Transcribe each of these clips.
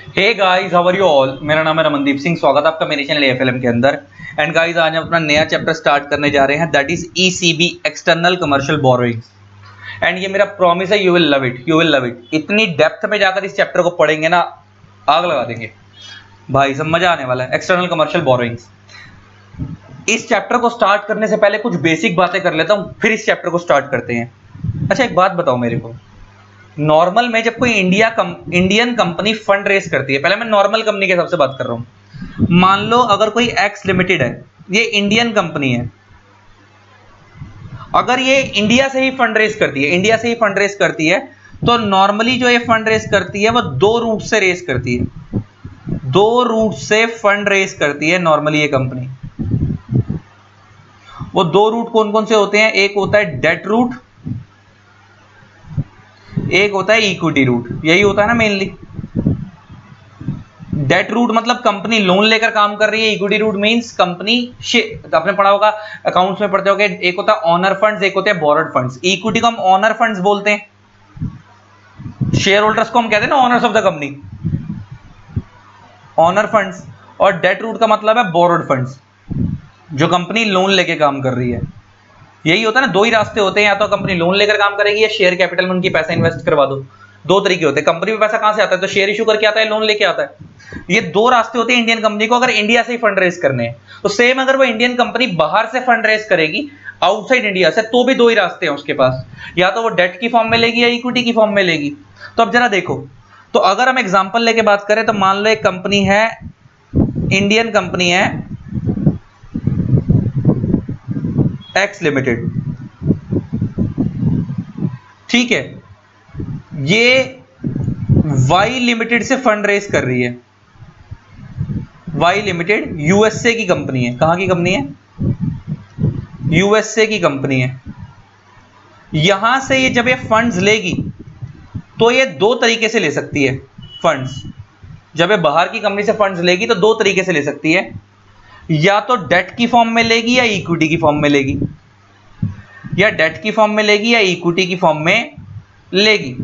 Hey guys, how are you all. मेरा नाम है रमनदीप सिंह। स्वागत है आपका मेरे चैनल एएफएलएम के अंदर। एंड गाइस, आज हम अपना नया चैप्टर स्टार्ट करने जा रहे हैं, that is ECB, external commercial borrowings. And ये मेरा प्रॉमिस है, you will love it, you will love it. इतनी डेप्थ में जाकर इस चैप्टर को पढ़ेंगे ना, आग लगा देंगे भाई, सब मजा आने वाला है। एक्सटर्नल कमर्शियल बोरोइंग्स, इस चैप्टर को स्टार्ट करने से पहले कुछ बेसिक बातें कर लेता हूं, फिर इस चैप्टर को स्टार्ट करते हैं। अच्छा, एक बात बताओ मेरे को, नॉर्मल में जब कोई इंडियन कंपनी फंड रेस करती है, पहले मैं नॉर्मल कंपनी के हिसाब से बात कर रहा हूं। मान लो अगर कोई एक्स लिमिटेड है, ये इंडियन कंपनी है, अगर ये इंडिया से ही फंड रेस करती है, इंडिया से ही फंड रेस करती है, तो नॉर्मली जो ये फंड रेस करती है वो दो रूट से रेस करती है, दो रूट से फंड रेस करती है नॉर्मली ये कंपनी। वो दो रूट कौन कौन से होते हैं? एक होता है डेट रूट, एक होता है इक्विटी रूट। यही होता है ना मेनली। डेट रूट मतलब कंपनी लोन लेकर काम कर रही है, इक्विटी रूट मींस कंपनी, आपने पढ़ा होगा, अकाउंट्स में पढ़ते होगे, एक होता है ऑनर फंड्स, एक होते हैं बोरोड फंड्स। इक्विटी को हम ऑनर फंड्स बोलते हैं, शेयर होल्डर्स को हम कहते हैं ना owners of the company, owner funds. और डेट रूट का मतलब है बोरोड फंड्स, जो कंपनी लोन लेके काम कर रही है। यही होता है ना, दो ही रास्ते होते हैं, या तो कंपनी लोन लेकर काम करेगी या शेयर कैपिटल में उनकी पैसा इन्वेस्ट करवा दो। दो तरीके होते हैं। कंपनी में पैसा कहां से आता है? तो शेयर इशू करके आता है, लोन लेके आता है। ये दो रास्ते होते हैं इंडियन कंपनी को, अगर इंडिया से ही फंड रेस करने हैं। तो सेम अगर वो इंडियन कंपनी बाहर से फंड रेस करेगी, आउटसाइड इंडिया से, तो भी दो ही रास्ते हैं उसके पास, या तो वो डेट की फॉर्म में लेगी या इक्विटी की फॉर्म में लेगी। तो अब जरा देखो, तो अगर हम एग्जांपल लेके बात करें, तो मान लो एक कंपनी है, इंडियन कंपनी है एक्स लिमिटेड, ठीक है। ये वाई लिमिटेड से फंड रेस कर रही है। वाई लिमिटेड यूएसए की कंपनी है। कहां की कंपनी है? यूएसए की कंपनी है। यहां से ये जब ये फंड्स लेगी, तो ये दो तरीके से ले सकती है फंड्स। जब ये बाहर की कंपनी से फंड्स लेगी तो दो तरीके से ले सकती है, या तो डेट की फॉर्म में लेगी या इक्विटी की फॉर्म में लेगी, या डेट की फॉर्म में लेगी या इक्विटी की फॉर्म में लेगी।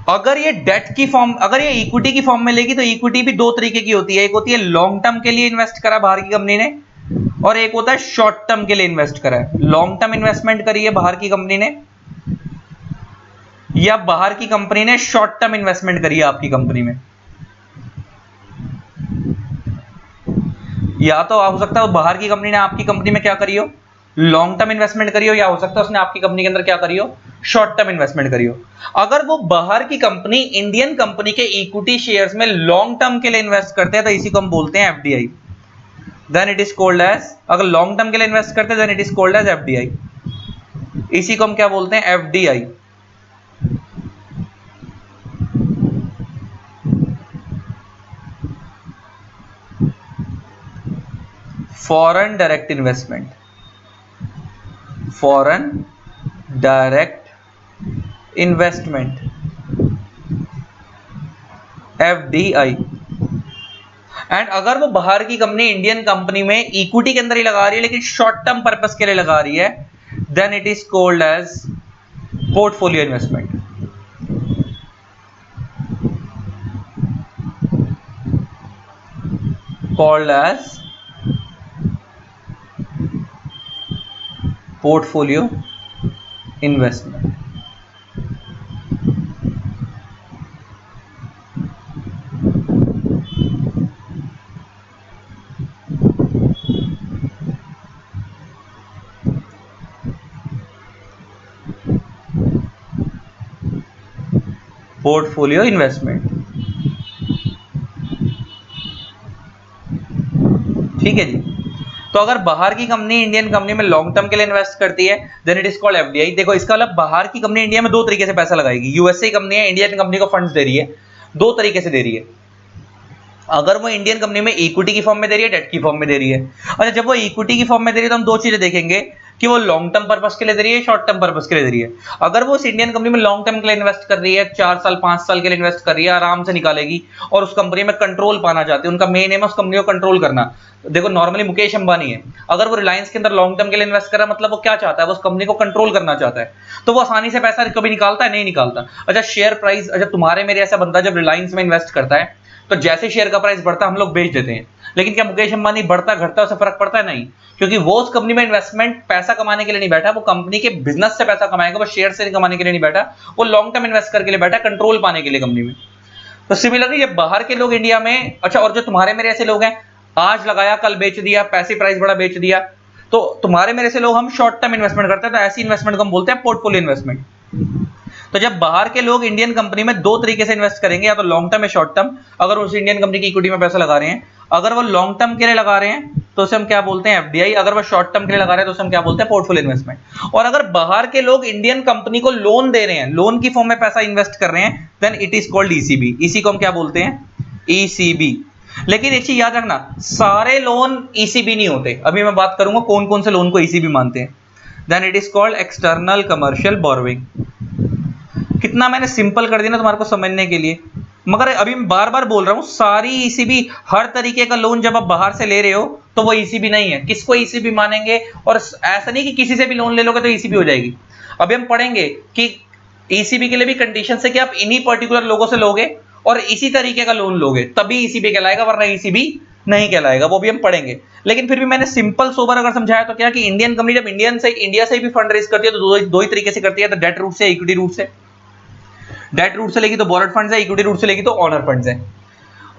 अगर ये डेट की फॉर्म, अगर ये इक्विटी की फॉर्म में लेगी, तो इक्विटी भी दो तरीके की होती है। एक होती है लॉन्ग टर्म के लिए इन्वेस्ट करा बाहर की कंपनी ने, और एक होता है शॉर्ट टर्म के लिए इन्वेस्ट करा है। लॉन्ग टर्म इन्वेस्टमेंट करी है बाहर की कंपनी ने, या बाहर की कंपनी ने शॉर्ट टर्म इन्वेस्टमेंट करी है आपकी कंपनी में। या तो हो सकता है बाहर की कंपनी ने आपकी कंपनी में क्या करी हो, लॉन्ग टर्म इन्वेस्टमेंट करी हो, या हो सकता है उसने आपकी कंपनी के अंदर क्या करी हो, शॉर्ट टर्म इन्वेस्टमेंट करी हो। अगर वो बाहर की कंपनी इंडियन कंपनी के इक्विटी शेयर्स में लॉन्ग टर्म के लिए इन्वेस्ट करते हैं, तो इसी को हम बोलते हैं FDI. Then it is called as, अगर लॉन्ग टर्म के लिए इन्वेस्ट करते हैं, then it is called as FDI. इसी को हम क्या बोलते हैं? FDI. Foreign direct investment, foreign direct investment, FDI. And अगर वो बाहर की कंपनी इंडियन कंपनी में इक्विटी के अंदर ही लगा रही है, लेकिन शॉर्ट टर्म पर्पस के लिए लगा रही है, then it is called as portfolio investment. Called as portfolio investment. Portfolio investment, ठीक है जी। तो अगर बाहर की कंपनी इंडियन कंपनी में लॉन्ग टर्म के लिए इन्वेस्ट करती है, then it is called FDI. देखो, इसका मतलब बाहर की कंपनी इंडिया में दो तरीके से पैसा लगाएगी। यूएसए कंपनी है, इंडियन कंपनी को फंड्स दे रही है, दो तरीके से दे रही है। अगर वो इंडियन कंपनी में इक्विटी की फॉर्म में दे रही है, डेट की फॉर्म में दे रही है। अच्छा, जब वो इक्विटी की फॉर्म में दे रही है, तो हम दो चीजें देखेंगे कि वो लॉन्ग टर्म पर्पस के लिए दे रही है, शॉर्ट टर्म पर्पस के लिए दे रही है। अगर वो उस इंडियन कंपनी में लॉन्ग टर्म के लिए इन्वेस्ट कर रही है, 4 साल 5 साल के लिए इन्वेस्ट कर रही है, आराम से निकालेगी और उस कंपनी में कंट्रोल पाना चाहती है, उनका मेन एम है उस कंपनी को कंट्रोल करना। देखो नॉर्मली मुकेश अंबानी है, अगर वो रिलायंस के अंदर लॉन्ग टर्म के लिए इन्वेस्ट कर रहा है, मतलब वो क्या चाहता है, वो उस कंपनी को कंट्रोल करना चाहता है, तो वो आसानी से पैसा कभी निकालता है, नहीं निकालता। अच्छा शेयर प्राइस, अच्छा तुम्हारे मेरे ऐसा बंदा जब रिलायंस में इन्वेस्ट करता है तो जैसे शेयर का प्राइस बढ़ता है हम लोग बेच देते हैं, लेकिन क्या मुकेश अंबानी बढ़ता घटता है उससे फर्क पड़ता है? नहीं, क्योंकि वो उस कंपनी में इन्वेस्टमेंट पैसा कमाने के लिए नहीं बैठा, वो कंपनी के बिजनेस से पैसा कमाएगा, वो शेयर से कमाने के लिए नहीं बैठा, वो लॉन्ग टर्म इन्वेस्ट करके लिए बैठा, कंट्रोल पाने के लिए कंपनी में। तो सिमिलरली ये बाहर के लोग इंडिया में, अच्छा और जो तुम्हारे मेरे ऐसे लोग हैं, आज लगाया कल बेच दिया, पैसे प्राइस बड़ा बेच दिया, तो तुम्हारे मेरे से लोग हम शॉर्ट टर्म इन्वेस्टमेंट करते हैं, तो ऐसी इन्वेस्टमेंट को हम बोलते हैं पोर्टफोलियो इन्वेस्टमेंट। तो जब बाहर के लोग इंडियन कंपनी में दो तरीके से इन्वेस्ट करेंगे, या तो लॉन्ग टर्म या शॉर्ट टर्म। अगर उस इंडियन कंपनी की इक्विटी में पैसा लगा रहे हैं, अगर वो लॉन्ग टर्म के लिए लगा रहे हैं तो उसे हम क्या बोलते हैं? एफडीआई। अगर वो शॉर्ट टर्म के लिए लगा रहे हैं तो उसे हम क्या बोलते हैं? Portfolio investment. और अगर बाहर के लोग इंडियन कंपनी को लोन दे रहे हैं, लोन की फॉर्म में पैसा इन्वेस्ट कर रहे हैं, then it is called ECB. इसी को हम क्या बोलते हैं? ईसीबी। लेकिन एक चीज याद रखना, सारे लोन ईसीबी नहीं होते। अभी मैं बात करूंगा कौन कौन से लोन को ईसीबी मानते हैं। Then it is called external commercial borrowing. कितना मैंने सिंपल कर दिया ना तुम्हारे को समझने के लिए, मगर अभी मैं बार बार बोल रहा हूं, सारी ईसीबी, हर तरीके का लोन जब आप बाहर से ले रहे हो तो वो ईसीबी नहीं है। किसको ईसीबी मानेंगे? और ऐसा नहीं कि किसी से भी लोन ले लोगे तो ईसीबी हो जाएगी। अभी हम पढ़ेंगे कि ईसीबी के लिए भी कंडीशन है कि आप इन्हीं पर्टिकुलर लोगों से लोगे और इसी तरीके का लोन लोगे तभी ईसीबी कहलाएगा, वरना ईसीबी नहीं कहलाएगा। वो भी हम पढ़ेंगे। लेकिन फिर भी मैंने सिंपल सोबर अगर समझाया तो क्या कि इंडियन कंपनी जब इंडिया से भी फंड रेज करती है तो दो ही तरीके से करती है, तो डेट रूट से, इक्विटी रूट से। डेट रूट से लेगी तो बोरोड फंड्स है, इक्विटी रूट से लेगी तो ऑनर फंड्स है।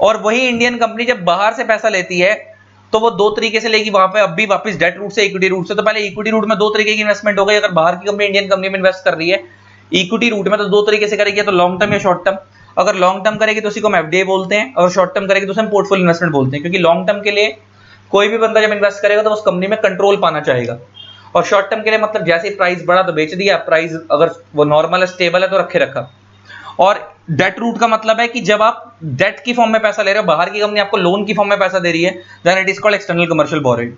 और वही इंडियन कंपनी जब बाहर से पैसा लेती है तो वो दो तरीके से लेगी, वहां पे अब भी वापस डेट रूट से, इक्विटी रूट से। तो पहले इक्विटी रूट में दो तरीके की इन्वेस्टमेंट हो गई। अगर बाहर की कंपनी इंडियन कंपनी में इन्वेस्ट कर रही है इक्विटी रूट में तो दो तरीके से करेगी, तो लॉन्ग टर्म या शॉर्ट टर्म। अगर लॉन्ग टर्म करेगी तो उसी को हम एफडीआई बोलते हैं, और शॉर्ट टर्म करेगी तो उसे हम पोर्टफोलियो इन्वेस्टमेंट बोलते हैं। क्योंकि लॉन्ग टर्म के लिए कोई भी बंदा जब इन्वेस्ट करेगा तो उस कंपनी में कंट्रोल पाना चाहेगा, और शॉर्ट टर्म के लिए मतलब जैसे प्राइस बढ़ा तो बेच दिया, प्राइस अगर वो नॉर्मल है, स्टेबल है तो रखे रखा। और डेट रूट का मतलब है कि जब आप डेट की फॉर्म में पैसा ले रहे हो, बाहर की कंपनी आपको लोन की फॉर्म में पैसा दे रही है, then it is called external commercial borrowing.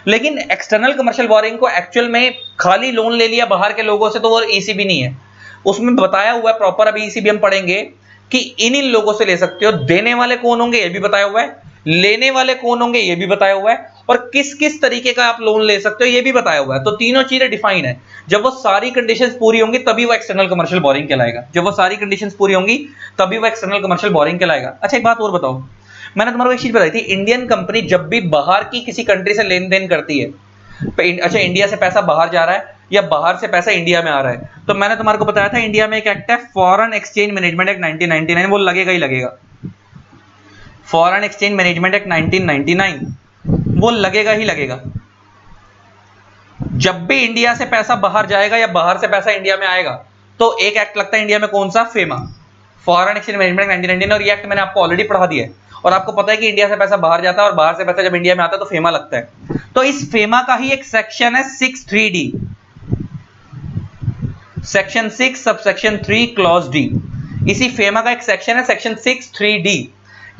लेकिन एक्सटर्नल कमर्शियल बोरोइंग को एक्चुअल में खाली लोन ले लिया बाहर के लोगों से तो वो ईसीबी नहीं है। उसमें बताया हुआ है प्रॉपर, अभी ईसीबी हम पढ़ेंगे कि इन लोगों से ले सकते हो। देने वाले कौन होंगे ये भी बताया हुआ है, लेने वाले कौन होंगे ये भी बताया हुआ है, और किस किस तरीके का आप लोन ले सकते हो ये भी बताया हुआ है। तो तीनों चीजें डिफाइन है। जब वो सारी कंडीशंस पूरी होंगी तभी वो एक्सटर्नल कमर्शियल बोरोइंग कहलाएगा। जब वो सारी कंडीशंस पूरी होंगी तभी वो एक्सटर्नल कमर्शियल बोरोइंग कहलाएगा। अच्छा एक बात और बताओ, मैंने तुम्हारे को एक चीज बताई थी, इंडियन कंपनी जब भी बाहर की किसी कंट्री से लेन देन करती है, अच्छा इंडिया से पैसा बाहर जा रहा है या बाहर से पैसा इंडिया में आ रहा है, तो मैंने तुम्हारे को बताया था इंडिया में एक एक्ट है फॉरेन एक्सचेंज मैनेजमेंट एक्ट 1999, वो लगेगा ही लगेगा। फॉरेन एक्सचेंज मैनेजमेंट एक्ट 1999 वो लगेगा ही लगेगा। जब भी इंडिया से पैसा बाहर जाएगा या बाहर से पैसा इंडिया में आएगा तो एक एक्ट लगता है इंडिया में, कौन सा? FEMA, foreign exchange management 1999। और ये एक्ट मैंने आपको ऑलरेडी पढ़ा दिया है, और आपको पता है कि इंडिया से पैसा बाहर जाता है और बाहर से पैसा जब इंडिया में आता है तो फेमा लगता है। तो इस फेमा का ही एक सेक्शन है 63D, section 6 subsection 3 clause D. इसी फेमा का एक सेक्शन है सेक्शन 63D,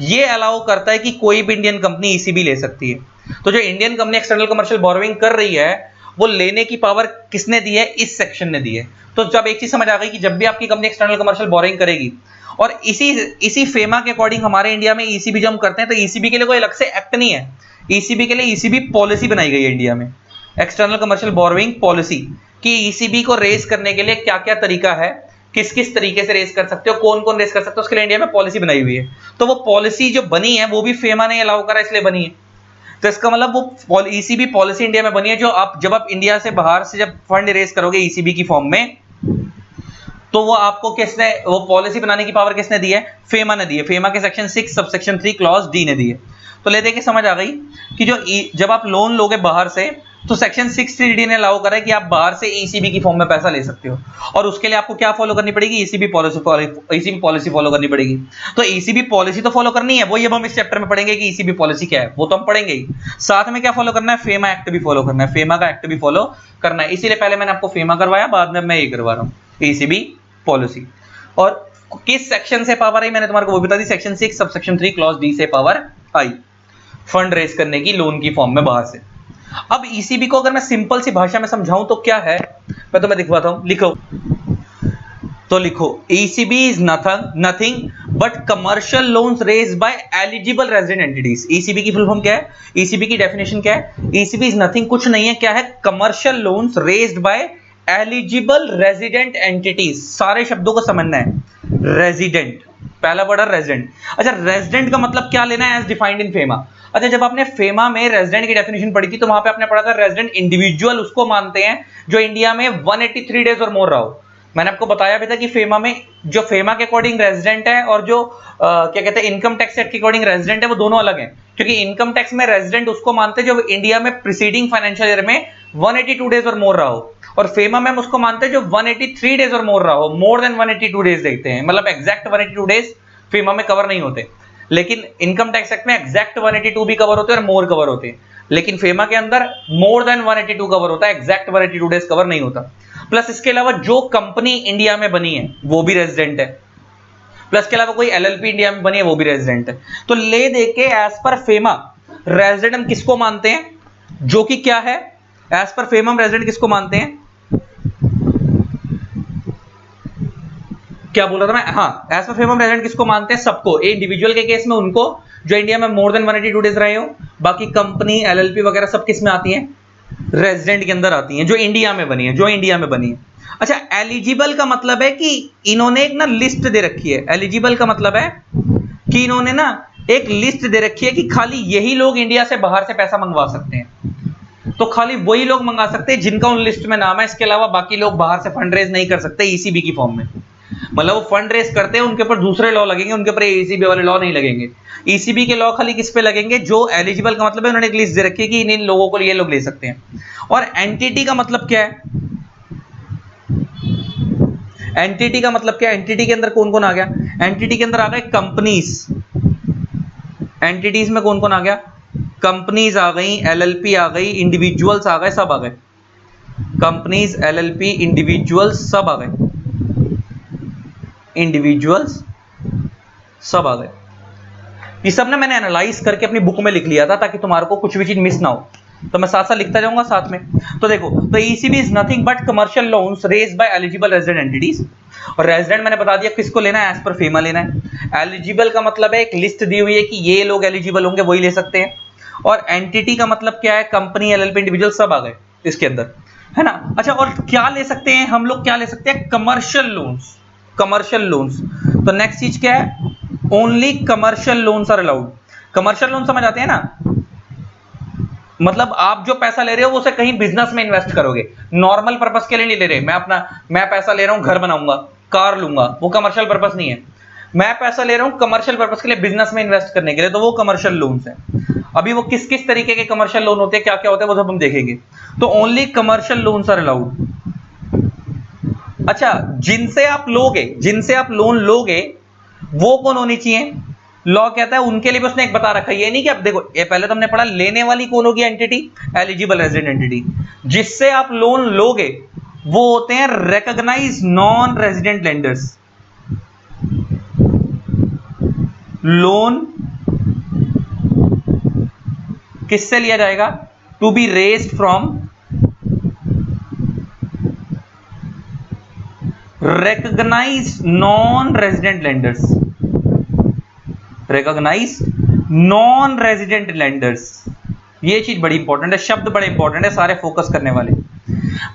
ये अलाउ करता है कि कोई भी इंडियन कंपनी ईसीबी ले सकती है। तो जो Indian company external commercial borrowing कर रही है वो लेने की पावर किसने दी है? इस सेक्शन ने दी है। तो जब एक चीज समझ आ गई कि जब भी आपकी कंपनी एक्सटर्नल कमर्शियल बोरोइंग करेगी, और इसी फेमा के अकॉर्डिंग हमारे इंडिया में ईसीबी जब हम करते हैं तो ईसीबी के लिए कोई अलग से एक्ट नहीं है, ईसीबी के लिए ईसीबी पॉलिसी बनाई गई है इंडिया में, एक्सटर्नल कमर्शियल बोरोइंग पॉलिसी, कि ईसीबी को रेज करने के लिए क्या क्या तरीका है, किस किस तरीके से रेज कर सकते हो, कौन कौन रेज कर सकते हो, उसके लिए इंडिया में पॉलिसी बनाई हुई है। तो वो पॉलिसी जो बनी है वो भी फेमा ने अलाउ करा इसलिए बनी है। तो इसका मतलब वो ईसीबी पॉलिसी इंडिया में बनी है, जो आप जब आप इंडिया से बाहर से जब फंड रेज करोगे ईसीबी की फॉर्म में, तो वो आपको किसने, वो पॉलिसी बनाने की पावर किसने दी है? फेमा ने दी है। फेमा के सेक्शन 6 सबसेक्शन 3 क्लॉज डी ने दी है। तो ले देखिए समझ आ गई कि जब आप लोन लोगे बाहर से तो सेक्शन 63D ने अलाउ करा है कि आप बाहर से ईसीबी की फॉर्म में पैसा ले सकते हो, और उसके लिए आपको क्या फॉलो करनी पड़ेगी? ईसीबी पॉलिसी फॉलो करनी पड़ेगी। तो ईसीबी पॉलिसी तो फॉलो करनी है, वो अब हम इस चैप्टर में पढ़ेंगे कि ईसीबी पॉलिसी क्या है, वो तो हम पढ़ेंगे ही। साथ में क्या फॉलो करना है? फेमा एक्ट भी फॉलो करना है, फेमा का एक्ट भी फॉलो करना है। इसीलिए पहले मैंने आपको फेमा करवाया, बाद में मैं ये करवा रहा हूँ ईसीबी पॉलिसी। और किस सेक्शन से पावर आई मैंने तुम्हारे को वो बता दी, सेक्शन 6 सबसेक्शन 3 क्लॉज डी से पावर आई फंड रेज करने की लोन की फॉर्म में बाहर से। अब ईसीबी को अगर मैं सिंपल सी भाषा में समझाऊं तो क्या है, मैं तुम्हें दिखवाता हूं, लिखो तो लिखो ECB is nothing but commercial loans raised bye eligible resident entities. ECB की फुल फॉर्म क्या है, ECB की डेफिनेशन क्या है, ECB इज नथिंग कुछ नहीं है, क्या है, commercial loans raised bye eligible resident entities. सारे शब्दों को समझना है, रेजिडेंट पहला वर्ड है रेजिडेंट। अच्छा रेजिडेंट का मतलब क्या लेना है, एज डिफाइंड इन फेमा। अच्छा जब आपने फेमा में रेजिडेंट की डेफिनेशन पढ़ी थी तो वहां पे आपने पढ़ा था रेजिडेंट इंडिविजुअल उसको मानते हैं जो इंडिया में 183 डेज और मोर रहा हो। मैंने आपको बताया भी था कि फेमा में जो फेमा के अकॉर्डिंग रेजिडेंट है और जो क्या कहते हैं इनकम टैक्स एक्ट के अकॉर्डिंग रेजिडेंट है वो दोनों अलग हैं, क्योंकि इनकम टैक्स में रेजिडेंट उसको मानते हैं जो इंडिया में प्रीसीडिंग फाइनेंशियल ईयर में 182 डेज और मोर रहा हो, और फेमा में हम उसको मानते हैं जो 183 डेज और मोर रहा हो, मोर देन 182 डेज देखते हैं, मतलब एग्जैक्ट 182 डेज फेमा में कवर नहीं होते, लेकिन इनकम टैक्स एक्ट में एग्जैक्ट 182 भी कवर होते हैं और मोर कवर होते हैं, लेकिन फेमा के अंदर मोर देन 182 कवर होता है, एग्जैक्ट 182 डेज कवर नहीं होता। प्लस इसके अलावा जो कंपनी इंडिया में बनी है वो भी रेजिडेंट है, प्लस के अलावा कोई एलएलपी इंडिया में बनी है वो भी रेजिडेंट है। तो ले दे के एज पर फेमा रेजिडेंट हम किसको मानते हैं, जो कि क्या है, एज पर फेमा हम रेजिडेंट किसको मानते हैं, क्या बोल रहा था मैं, हाँ एज पर फेम रेजिडेंट किसको मानते हैं, सबको। इंडिविजुअल के केस में उनको जो इंडिया में मोर देन 182 डेज रहे हो, बाकी कंपनी एलएलपी वगैरह सब किस में आती हैं, रेजिडेंट के अंदर आती हैं, जो इंडिया में बनी है, जो इंडिया में बनी है। अच्छा एलिजिबल का मतलब है कि इन्होंने एक ना लिस्ट दे रखी है, एलिजिबल का मतलब है कि इन्होंने ना एक लिस्ट दे रखी है कि खाली यही लोग इंडिया से बाहर से पैसा मंगवा सकते हैं, तो खाली वही लोग मंगा सकते हैं जिनका उन लिस्ट में नाम है, इसके अलावा बाकी लोग बाहर से फंड रेज नहीं कर सकते ईसीबी की फॉर्म में। मतलब वो फंड रेस करते हैं उनके ऊपर दूसरे लॉ लगेंगे, उनके ऊपर ईसीबी वाले लॉ नहीं लगेंगे। ईसीबी के लॉ खाली किस पे लगेंगे, जो एलिजिबल का मतलब है उन्होंने एक लिस्ट दे रखी है कि इन लोगों को ये लोग ले सकते हैं। और एंटिटी का मतलब क्या है, एंटिटी का मतलब क्या है, एंटिटी के अंदर कौन कौन आ गया, एंटिटी के अंदर आ गए कंपनीज, एंटिटीज में कौन कौन आ गया, कंपनीज आ गई, एलएलपी आ गई, इंडिविजुअल्स आ गए, सब आ गए, कंपनीज एलएलपी इंडिविजुअल्स सब आ गए, इंडिविजुअल्स सब आ गए। ये सब ना मैंने एनालाइज करके अपनी बुक में लिख लिया था ताकि तुम्हारे को कुछ भी चीज मिस ना हो, तो मैं साथ साथ लिखता जाऊंगा साथ में। तो देखो तो ECB is nothing but commercial loans raised bye eligible resident entities, और रेजिडेंट मैंने बता दिया किसको लेना है, एज पर फेमा लेना है। एलिजिबल का मतलब है एक लिस्ट दी हुई है कि ये लोग एलिजिबल होंगे वही ले सकते हैं, और एंटिटी का मतलब क्या है, कंपनी एलएलपी इंडिविजुअल सब आ गए इसके अंदर, है ना। अच्छा और क्या ले सकते हैं हम लोग, क्या ले सकते हैं, कमर्शियल लोन्स, कमर्शियल लोन्स। तो नेक्स्ट चीज क्या है, only commercial loans are allowed. Commercial loan समझ आते हैं ना, मतलब आप जो पैसा ले रहे हो वो उसे कहीं बिजनेस में इन्वेस्ट करोगे, नॉर्मल पर्पस के लिए नहीं ले रहे। मैं पैसा ले रहा हूं घर बनाऊंगा, कार लूंगा, वो कमर्शियल पर्पस नहीं है। मैं पैसा ले रहा हूं कमर्शियल पर्पस के लिए, बिजनेस में इन्वेस्ट करने के लिए, तो वो कमर्शियल लोन्स है। अभी वो किस किस तरीके के कमर्शियल लोन होते हैं, क्या क्या होते हैं, वो सब हम देखेंगे। तो only commercial loans are allowed. अच्छा जिनसे आप लोगे, जिनसे आप लोन लोगे वो कौन होनी चाहिए, लॉ कहता है उनके लिए भी उसने एक बता रखा है। ये नहीं कि अब देखो ये पहले तो हमने पढ़ा लेने वाली कौन होगी, एंटिटी एलिजिबल रेजिडेंट एंटिटी। जिससे आप लोन लोगे वो होते हैं recognised non resident lenders. Loan किससे लिया जाएगा, to be raised from recognized non-resident lenders, recognized non-resident lenders। ये चीज बड़ी इंपॉर्टेंट है, शब्द बड़े इंपॉर्टेंट है, सारे फोकस करने वाले।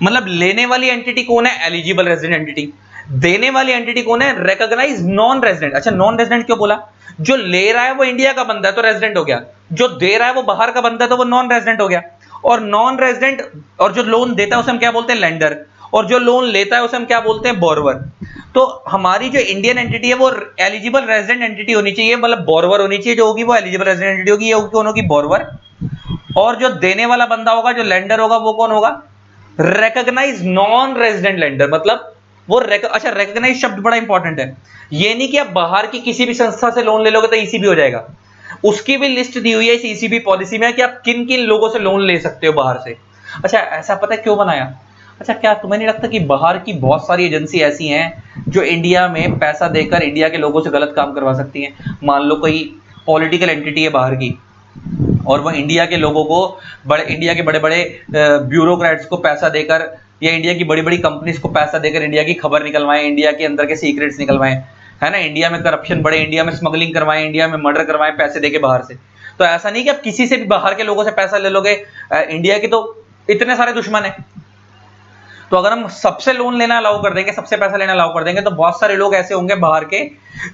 मतलब लेने वाली एंटिटी कौन है, एलिजिबल रेजिडेंट एंटिटी। देने वाली एंटिटी कौन है, रिकॉग्नाइज्ड नॉन रेजिडेंट। अच्छा नॉन रेजिडेंट क्यों बोला, जो ले रहा है वो इंडिया का बंदा है तो रेजिडेंट हो गया, जो दे रहा है वो बाहर का बंदा है तो वो नॉन रेजिडेंट हो गया। और नॉन रेजिडेंट, और जो लोन देता है उसे हम क्या बोलते हैं, लेंडर, और जो लोन लेता है उसे हम क्या बोलते हैं, बोरवर। तो हमारी जो इंडियन एंटिटी है वो एलिजिबल रेजिडेंट एंटिटी होनी चाहिए, मतलब बोरवर होनी चाहिए, जो होगी वो एलिजिबल रेजिडेंट एंटिटी होगी, ये कौन होगी, बोरवर। और जो देने वाला बंदा होगा, जो लेंडर होगा, वो कौन होगा, रिकॉग्नाइज नॉन रेजिडेंट लेंडर। मतलब वो अच्छा रिकॉग्नाइज शब्द बड़ा इंपॉर्टेंट है, ये नहीं कि आप बाहर की किसी भी संस्था से लोन ले लोगे तो ईसीबी हो जाएगा। उसकी भी लिस्ट दी हुई है इस ईसीबी पॉलिसी में कि आप किन किन लोगों से लोन ले सकते हो बाहर से। अच्छा ऐसा पता है क्यों बनाया, अच्छा क्या तुम्हें नहीं लगता कि बाहर की बहुत सारी एजेंसी ऐसी हैं जो इंडिया में पैसा देकर इंडिया के लोगों से गलत काम करवा सकती हैं। मान लो कोई पॉलिटिकल एंटिटी है बाहर की, और वो इंडिया के लोगों को इंडिया के बड़े बड़े ब्यूरोक्रेट्स को पैसा देकर या इंडिया की बड़ी बड़ी कंपनीज को पैसा देकर इंडिया की खबर निकलवाएं, इंडिया के अंदर के सीक्रेट्स निकलवाएं, है ना, इंडिया में करप्शन बढ़े, इंडिया में स्मगलिंग करवाएं, इंडिया में मर्डर करवाएं पैसे देके बाहर से। तो ऐसा नहीं कि आप किसी से भी बाहर के लोगों से पैसा ले लोगे, इंडिया के तो इतने सारे दुश्मन है। तो अगर हम सबसे लोन लेना अलाउ कर देंगे, सबसे पैसा लेना अलाउ कर देंगे, तो बहुत सारे लोग ऐसे होंगे बाहर के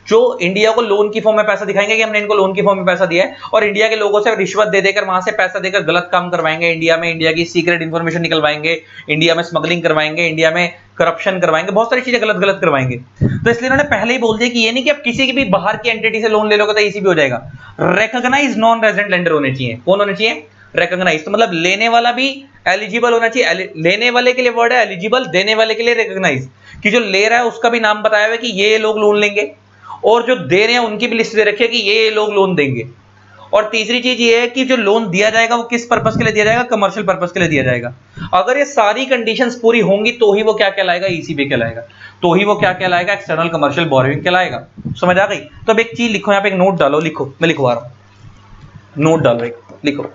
जो इंडिया को लोन की फॉर्म में पैसा दिखाएंगे कि हमने इनको लोन की फॉर्म में पैसा दिया है, और इंडिया के लोगों से रिश्वत दे देकर वहां से पैसा देकर गलत काम करवाएंगे, इंडिया में इंडिया की सीक्रेट इंफॉर्मेशन निकलवाएंगे, इंडिया में स्मगलिंग करवाएंगे, इंडिया में करप्शन करवाएंगे, बहुत सारी चीजें गलत गलत करवाएंगे। तो इसलिए उन्होंने पहले ही बोल दिया कि ये नहीं कि आप किसी की भी बाहर की एंटिटी से लोन ले लोगे तो ईसीबी हो जाएगा। रिकॉग्नाइज नॉन रेजिडेंट लेंडर होने चाहिए। कौन होने चाहिए? रिकॉग्नाइज। तो मतलब लेने वाला भी एलिजिबल होना चाहिए। लेने वाले के लिए वर्ड है एलिजिबल, देने वाले के लिए रिकॉग्नाइज, कि जो ले रहा है उसका भी नाम बताया हुआ है कि ये लोग लोन लेंगे, और जो दे रहे हैं उनकी भी लिस्ट दे रखी है कि ये लोग लोन देंगे। और तीसरी चीज ये है कि जो लोन दिया जाएगा वो किस पर्पस के लिए दिया जाएगा? कमर्शियल पर्पस के लिए दिया जाएगा। अगर ये सारी कंडीशंस पूरी होंगी तो ही वो क्या कहलाएगा? ईसीबी कहलाएगा। तो ही वो क्या कहलाएगा? एक्सटर्नल कमर्शियल बोरोइंग कहलाएगा। समझ आ गई? तो अब एक चीज लिखो, यहाँ पे एक नोट डालो, लिखो, मैं लिखवा रहा हूं, नोट डालो, एक लिखो,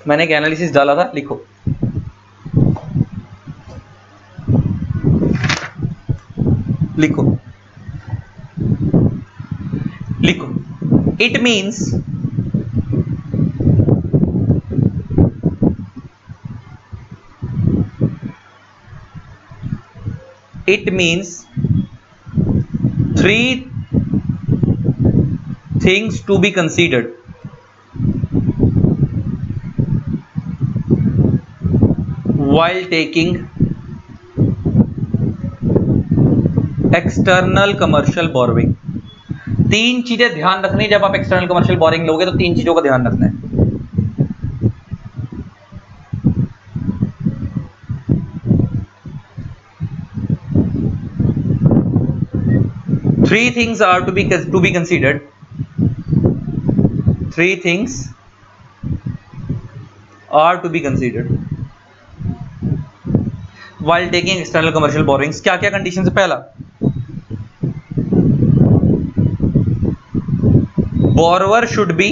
मैंने एक एनालिसिस डाला था, लिखो, लिखो, लिखो। It means three things to be considered while taking external commercial borrowing. तीन चीजें ध्यान रखनी जब आप एक्सटर्नल कमर्शियल बोरोइंग लोगे, तो तीन चीजों का ध्यान रखना है। Three things are to be considered. Three things are to be considered while taking external commercial borrowings. क्या क्या कंडीशन है? पहला, borrower should be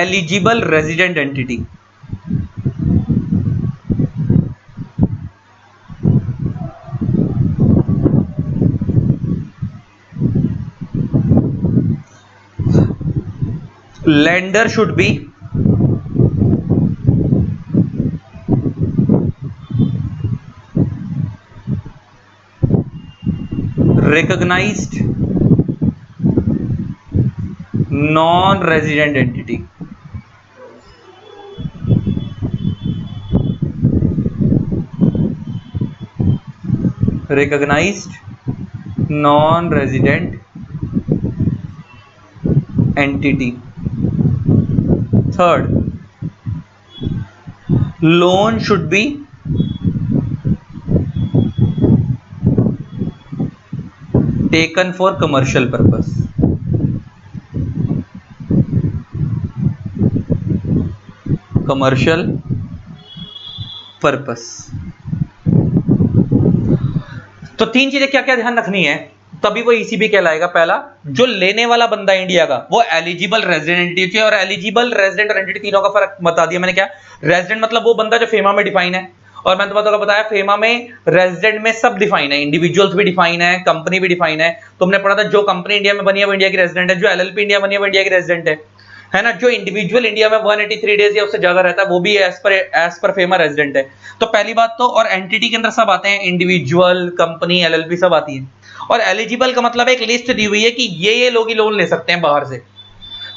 eligible resident entity. Lender should be recognized non-resident entity. Recognized non-resident entity. Third, loan should be taken for commercial purpose. Commercial purpose. तो तीन चीजें क्या क्या ध्यान रखनी है तभी वो ईसीबी कहलाएगा। पहला, जो लेने वाला बंदा इंडिया का वो एलिजिबल रेजिडेंट चाहिए, और एलिजिबल रेजिडेंट और एंटिटी तीनों का फर्क बता दिया मैंने। क्या रेजिडेंट मतलब वो बंदा जो फेमा में डिफाइन है, और मैंने तुम्हें बताया फेमा में रेजिडेंट में सब डिफाइन है, इंडिविजुअल्स भी डिफाइन है, कंपनी भी डिफाइन है। तुमने पढ़ा था जो कंपनी इंडिया में बनी है वो इंडिया की रेजिडेंट है, जो एलएलपी इंडिया बनी है वो इंडिया की रेजिडेंट है ना, जो इंडिविजुअल इंडिया में 183 डेज या उससे ज्यादा रहता है वो भी एज पर फेमा रेजिडेंट है। तो पहली बात तो, और एंटिटी के अंदर सब आते हैं, इंडिविजुअल, कंपनी, एलएलपी सब आती है। और एलिजिबल का मतलब एक लिस्ट दी हुई है कि ये लोग ही लोन ले सकते हैं बाहर से।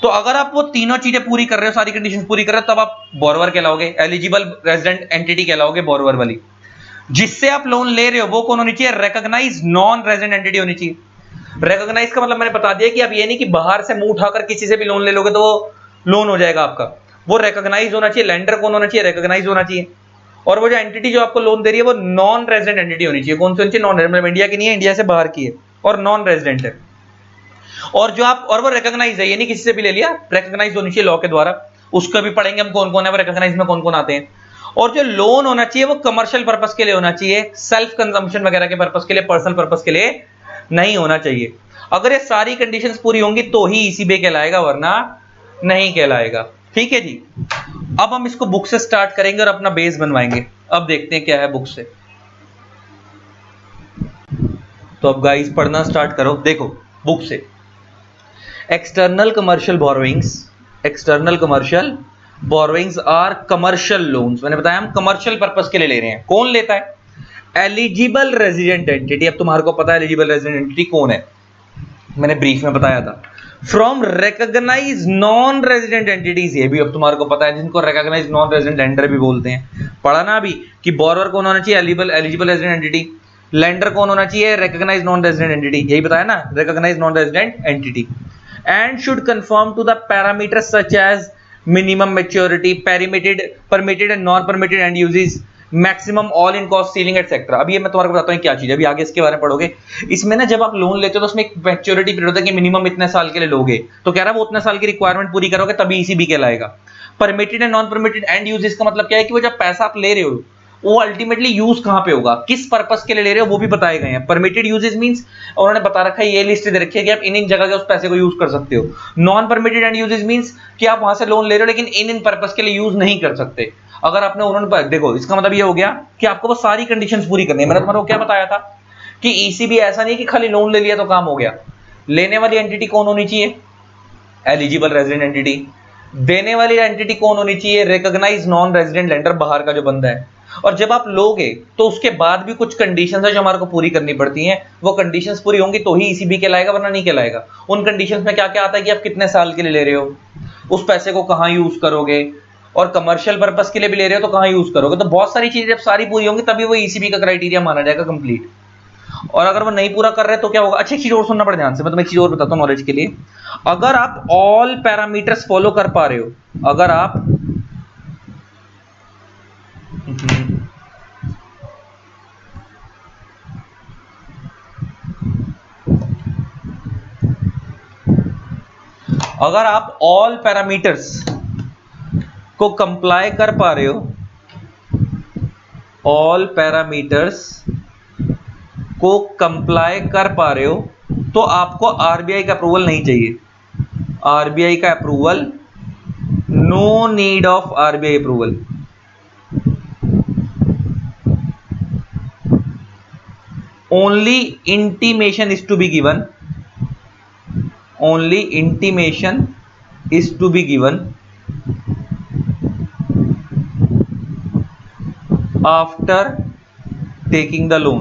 तो अगर आप वो तीनों चीजें पूरी कर रहे हो, सारी कंडीशंस पूरी कर रहे हो, तब आप बोरोवर कहलाओगे, एलिजिबल रेजिडेंट एंटिटी कहलाओगे बोरोवर वाली। जिससे आप लोन ले रहे हो वो कौन होनी चाहिए? रिकॉग्नाइज नॉन रेजिडेंट एंटिटी होनी चाहिए। रिकॉग्नाइज का मतलब मैंने बता दिया कि आप ये नहीं कि बाहर से मुंह उठाकर किसी से भी लोन ले लोगे तो वो लोन हो जाएगा आपका। वो रिकॉग्नाइज होना चाहिए। लेंडर कौन होना चाहिए? रिकॉग्नाइज होना चाहिए। और वो जो एंटिटी जो आपको लोन दे रही है वो नॉन रेजिडेंट एंटिटी होनी चाहिए। कौन सी होनी चाहिए? नॉन रेजिडेंट, मतलब इंडिया की नहीं है, इंडिया से बाहर की है और नॉन रेजिडेंट है। और जो आप, और वो रिकॉग्नाइज है, ये नहीं किसी से भी ले लिया, रिकॉग्नाइज होनी चाहिए लॉ के द्वारा। उसको भी पढ़ेंगे हम कौन कौन है, वो रिकॉग्नाइज में कौन कौन आते हैं। और जो लोन होना चाहिए वो कमर्शियल पर्पस के लिए होना चाहिए, सेल्फ कंजम्पशन वगैरह के पर्पस के लिए, पर्सनल पर्पस के लिए नहीं होना चाहिए। अगर ये सारी कंडीशंस पूरी होंगी तो ही ईसीबी कहलाएगा, वरना नहीं कहलाएगा। ठीक है जी। अब हम इसको बुक से स्टार्ट करेंगे और अपना बेस बनवाएंगे। अब देखते हैं क्या है बुक से। तो अब गाइस पढ़ना स्टार्ट करो। देखो बुक से, external commercial borrowings, external commercial borrowings are commercial loans. मैंने बताया हम कमर्शियल पर्पस के लिए ले रहे हैं। कौन लेता है? Eligible resident entity. अब तुम्हारे को पता है एलिजिबल रेजिडेंट एंटिटी कौन है, मैंने ब्रीफ में बताया था। From recognise non resident entities, ये भी अब तुम्हारे को पता है, जिनको रिकॉग्नाइज नॉन रेजिडेंट लेंडर भी बोलते हैं। पढ़ा ना अभी कि बोरोवर कौन होना चाहिए? Eligible resident entity. लेंडर कौन होना चाहिए? Recognise non resident entity. यही बताया ना, recognise non resident entity. And should confirm to the parameters such as minimum maturity, permitted and non permitted end uses, maximum all in cost ceiling etcetera. अब ये मैं तुम्हारे को बताता हूँ क्या चीज है, अभी आगे इसके बारे में पढ़ोगे। इसमें ना जब आप लोन लेते हो तो उसमें एक मैच्योरिटी पीरियड होता है कि मिनिमम इतने साल के लिए लोगे, तो कह रहा है वो उतने साल की रिक्वायरमेंट पूरी करोगे तभी ईसीबी कहलाएगा। Permitted and non permitted end uses का मतलब क्या है कि वो जब पैसा आप ले रहे हो वो अल्टीमेटली यूज कहां पे होगा, किस पर्पस के लिए ले रहे हो वो भी बताए गए हैं। परमिटेड यूजेस मींस उन्होंने बता रखा है, ये लिस्ट दे रखी है कि आप इन जगह के उस पैसे को यूज कर सकते हो। Non permitted end uses means कि आप वहां से लोन ले रहे हो लेकिन इन पर्पस के लिए यूज नहीं कर सकते। अगर आपने उन्होंने देखो, इसका मतलब ये हो गया कि आपको वो सारी कंडीशंस पूरी करनी है। मैंने तुम्हारे को क्या बताया था कि ईसीबी ऐसा नहीं कि खाली लोन ले लिया तो काम हो गया। लेने वाली एंटिटी कौन होनी चाहिए? Eligible resident entity. देने वाली एंटिटी कौन होनी चाहिए? रिकॉग्नाइज नॉन रेजिडेंट लेंडर, बाहर का जो बंदा है। और जब आप लोगे तो उसके बाद भी कुछ कंडीशंस है जो हमारे को पूरी करनी पड़ती हैं। वो कंडीशंस पूरी होंगी तो ही ईसीबी कहलाएगा, वरना नहीं कहलाएगा। उन कंडीशंस में क्या क्या आता है कि आप कितने साल के लिए ले रहे हो, उस पैसे को कहां यूज करोगे, और कमर्शियल पर्पस के लिए भी ले रहे हो तो कहां यूज करोगे। तो बहुत सारी चीजें जब सारी पूरी होंगी तभी वो ईसीबी का क्राइटेरिया माना जाएगा कंप्लीट। और अगर वो नहीं पूरा कर रहे तो क्या होगा? अच्छा, एक चीज और सुनना पड़े ध्यान से, मैं तुम्हें एक चीज और बताता हूं नॉलेज के लिए। अगर आप ऑल पैरामीटर्स फॉलो कर पा रहे हो, अगर आप अगर आप ऑल पैरामीटर्स को कंप्लाई कर पा रहे हो, ऑल पैरामीटर्स को कंप्लाई कर पा रहे हो, तो आपको आरबीआई का अप्रूवल नहीं चाहिए। आरबीआई का approval, no need of RBI approval. Only intimation is to be given, only intimation is to be given after taking the loan।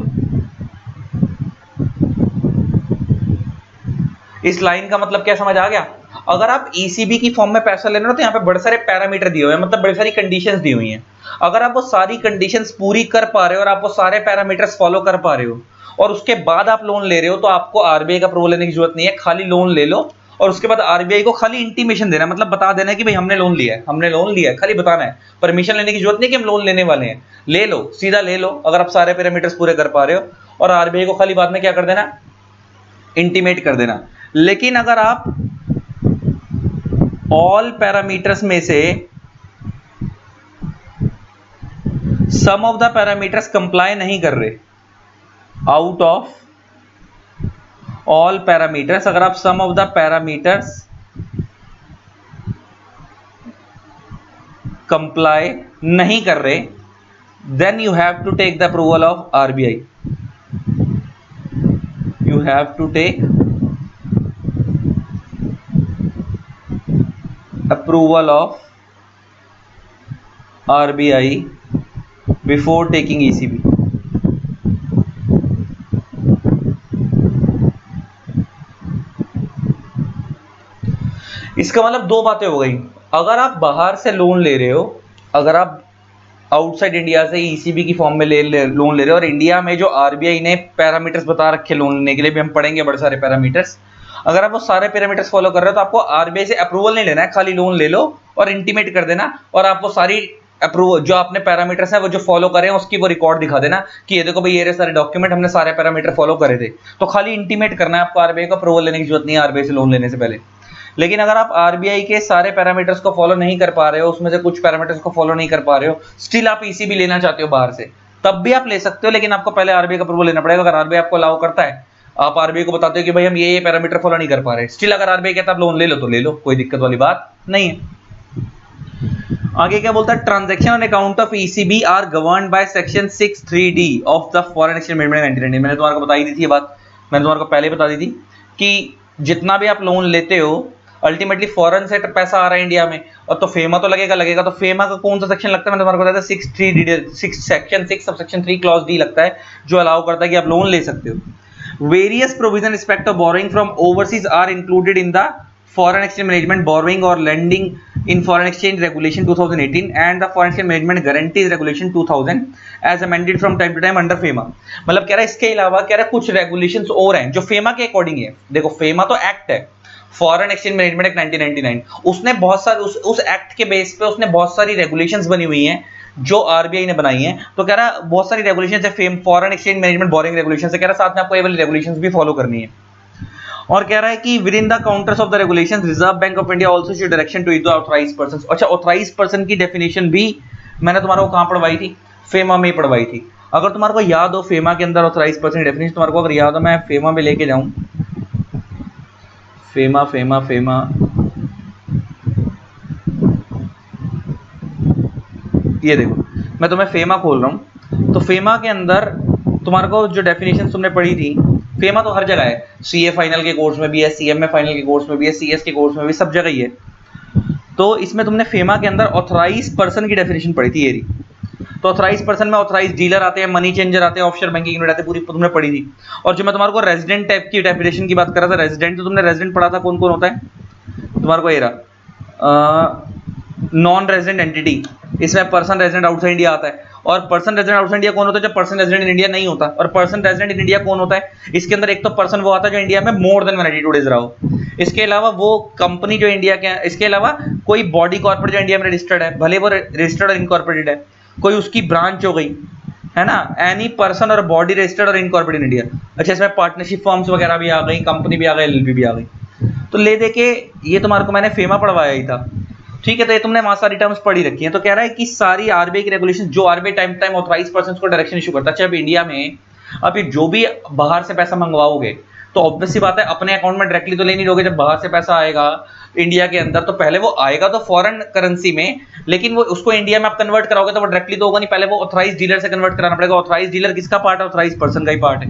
इस लाइन का मतलब क्या समझ आ गया? अगर आप ईसीबी की फॉर्म में पैसा ले रहे हो तो यहाँ पे बड़े सारे पैरामीटर दिए हुए हैं, मतलब बड़ी सारी कंडीशंस दी हुई हैं। अगर आप वो सारी कंडीशंस पूरी कर पा रहे हो और आप वो सारे पैरामीटर्स फॉलो कर पा रहे हो और उसके बाद आप लोन ले रहे हो, तो आपको आरबीआई का अप्रूवल लेने की जरूरत नहीं है। खाली लोन ले लो और उसके बाद आरबीआई को खाली इंटीमेशन देना, मतलब बता देना है कि भाई हमने लोन लिया है, हमने लोन लिया है, खाली बताना है। परमिशन लेने की जरूरत नहीं कि हम लोन लेने वाले हैं। ले लो, सीधा ले लो अगर आप सारे पैरामीटर्स पूरे कर पा रहे हो, और आरबीआई को खाली बाद में क्या कर देना? इंटीमेट कर देना। लेकिन अगर आप ऑल पैरामीटर्स में से some of the parameters comply नहीं कर रहे, आउट ऑफ ऑल पैरामीटर्स, अगर आप some of the parameters comply नहीं कर रहे, then you have to take the approval of RBI. You have to take approval of RBI before taking ECB. इसका मतलब दो बातें हो गई। अगर आप बाहर से लोन ले रहे हो, अगर आप आउटसाइड इंडिया से ईसीबी की फॉर्म में लोन ले रहे हो, और इंडिया में जो आरबीआई ने पैरामीटर्स बता रखे लोन लेने के लिए, भी हम पढ़ेंगे बड़े सारे पैरामीटर्स, अगर आप वो सारे पैरामीटर्स फॉलो कर रहे हो तो आपको आरबीआई से अप्रूवल नहीं लेना है, खाली लोन ले लो और इंटीमेट कर देना, और आप वो सारी अप्रूवल जो आपने पैरामीटर्स हैं वो जो फॉलो करें उसकी वो रिकॉर्ड दिखा देना कि ये देखो भाई ये सारे डॉक्यूमेंट हमने सारे पैरामीटर फॉलो करे थे। तो खाली इंटीमेट करना है आपको, आरबीआई को अप्रूवल लेने की जरूरत नहीं है आरबीआई से लोन लेने से पहले। लेकिन अगर आप आरबीआई के सारे पैरामीटर्स को फॉलो नहीं कर पा रहे हो, उसमें से कुछ पैरामीटर्स को फॉलो नहीं कर पा रहे हो, स्टिल आप ईसीबी लेना चाहते हो बाहर से, तब भी आप ले सकते हो, लेकिन आपको पहले आरबीआई का अप्रूवल लेना पड़ेगा। अगर आरबीआई आपको अलाउ करता है, आप आरबीआई को बताते हो कि भाई हम ये पैरामीटर फॉलो नहीं कर पा रहे, स्टिल अगर आरबीआई कहता है आप लोन ले लो तो ले लो, कोई दिक्कत वाली बात नहीं है। आगे क्या बोलता है, transaction on account of ECB are governed by section 63D of the foreign exchange management 1990। मैंने तुम्हारे को बताई दी थी ये बात, मैंने तुम्हारे को पहले बता दी थी कि जितना भी आप लोन लेते हो अल्टीमेटली फॉरेन से पैसा आ रहा है इंडिया में, और तो फेमा तो लगेगा, तो फेमा का कौन सा सेक्शन लगता है, मैंने तुम्हारे को बताया था 63D, section 6 subsection 3 clause D लगता है, जो अलाउ करता है कि आप लोन ले सकते हो। Various provision respect of borrowing from overseas are included in the foreign exchange management borrowing or lending in foreign exchange regulation 2018 and the foreign exchange management guarantees regulation 2000 as amended from time to time under FEMA। मतलब कह रहा है इसके अलावा कह रहा है कुछ रेगुलेशंस और हैं जो फेमा के अकॉर्डिंग है। देखो फेमा तो एक्ट है, फॉरेन एक्सचेंज मैनेजमेंट एक्ट 1999, उसने बहुत सारे उस एक्ट के बेस पे उसने बहुत सारी रेगुलेशंस बनी हुई हैं जो आरबीआई ने बनाई है। तो कह रहा है बहुत सारी रेगुलेशंस है foreign exchange management boring regulations है, कह रहा है साथ में आपको ये वाली रेगुलेशंस भी फॉलो करनी है। और कह रहा है कि within the counters of the regulations Reserve Bank of India also show direction to the authorised person. अच्छा, ऑथराइज्ड पर्सन की डेफिनेशन भी मैंने तुम्हारे को कहां पढ़वाई थी, फेमा में ही पढ़वाई थी। अगर तुम्हारे को याद हो फेमा के अंदर ऑथराइज्ड पर्सन की डेफिनेशन तुम्हारे को अगर याद हो, मैं फेमा में लेके जाऊं, फेमा फेमा फेमा ये देखो मैं तुम्हें फेमा खोल रहा हूं, तो फेमा के अंदर तुम्हारे को जो डेफिनेशन तुमने पढ़ी थी, फेमा तो हर जगह है, सीए फाइनल के कोर्स में भी है, सीएमए फाइनल के कोर्स में भी है, सीएस के कोर्स में भी, सब जगह ही है। तो इसमें तुमने फेमा के अंदर ऑथराइज्ड पर्सन की डेफिनेशन पढ़ी थी, ये रही। तो ऑथराइज्ड पर्सन में ऑथराइज्ड डीलर आते हैं, मनी चेंजर आते हैं, ऑफशोर बैंकिंग यूनिट आते हैं, पूरी तुमने पढ़ी थी। और जो मैं तुम्हारे को रेजिडेंट टाइप की डेफिनेशन की बात कर रहा था, रेजिडेंट, तो तुमने रेजिडेंट पढ़ा था कौन कौन होता है तुम्हारे को, ये रहा नॉन रेजिडेंट एंटिटी, इसमें पर्सन रेजिडेंट आउटसाइड इंडिया आता है। और पर्सन रेजिडेंट आउटसाइड इंडिया कौन होता है, जब पर्सन रेजिडेंट इन इंडिया नहीं होता। और पर्सन रेजिडेंट इन इंडिया कौन होता है, इसके अंदर एक तो पर्सन वो आता है जो इंडिया में मोर देन 182 डेज रहा हो, इसके अलावा वो कंपनी जो इंडिया के, इसके अलावा कोई बॉडी कॉर्पोरेट जो इंडिया में रजिस्टर्ड है, भले वो रजिस्टर्ड और इनकॉर्पोरेटेड है, कोई उसकी ब्रांच हो गई है ना, एनी पर्सन और बॉडी रजिस्टर्ड और इनकॉर्पोरेटेड इन इंडिया। अच्छा, इसमें पार्टनरशिप फर्म्स वगैरह भी आ गई, कंपनी भी आ गई, एलएलपी भी आ गई। तो ले दे के ये तुम्हारे को मैंने फेमा पढ़वाया ही था, ठीक है। तो ये तुमने वहां सारी टर्म्स पढ़ी रखी है। तो कह रहा है कि सारी आरबीआई की रेगुलेशन जो RBI time time authorised persons को डायरेक्शन इशू करता है। अच्छा, अब इंडिया में अभी जो भी बाहर से पैसा मंगवाओगे तो ऑब्वियस सी बात है अपने अकाउंट में डायरेक्टली तो ले नहीं लोगे। जब बाहर से पैसा आएगा इंडिया के अंदर तो पहले वो आएगा तो फॉरेन करेंसी में, लेकिन वो उसको इंडिया में आप कन्वर्ट कराओगे तो वो डायरेक्टली तो होगा नहीं, पहले वो ऑथराइज्ड डीलर से कन्वर्ट कराना पड़ेगा। ऑथराइज्ड डीलर किसका पार्ट है, ऑथराइज्ड पर्सन का ही पार्ट है।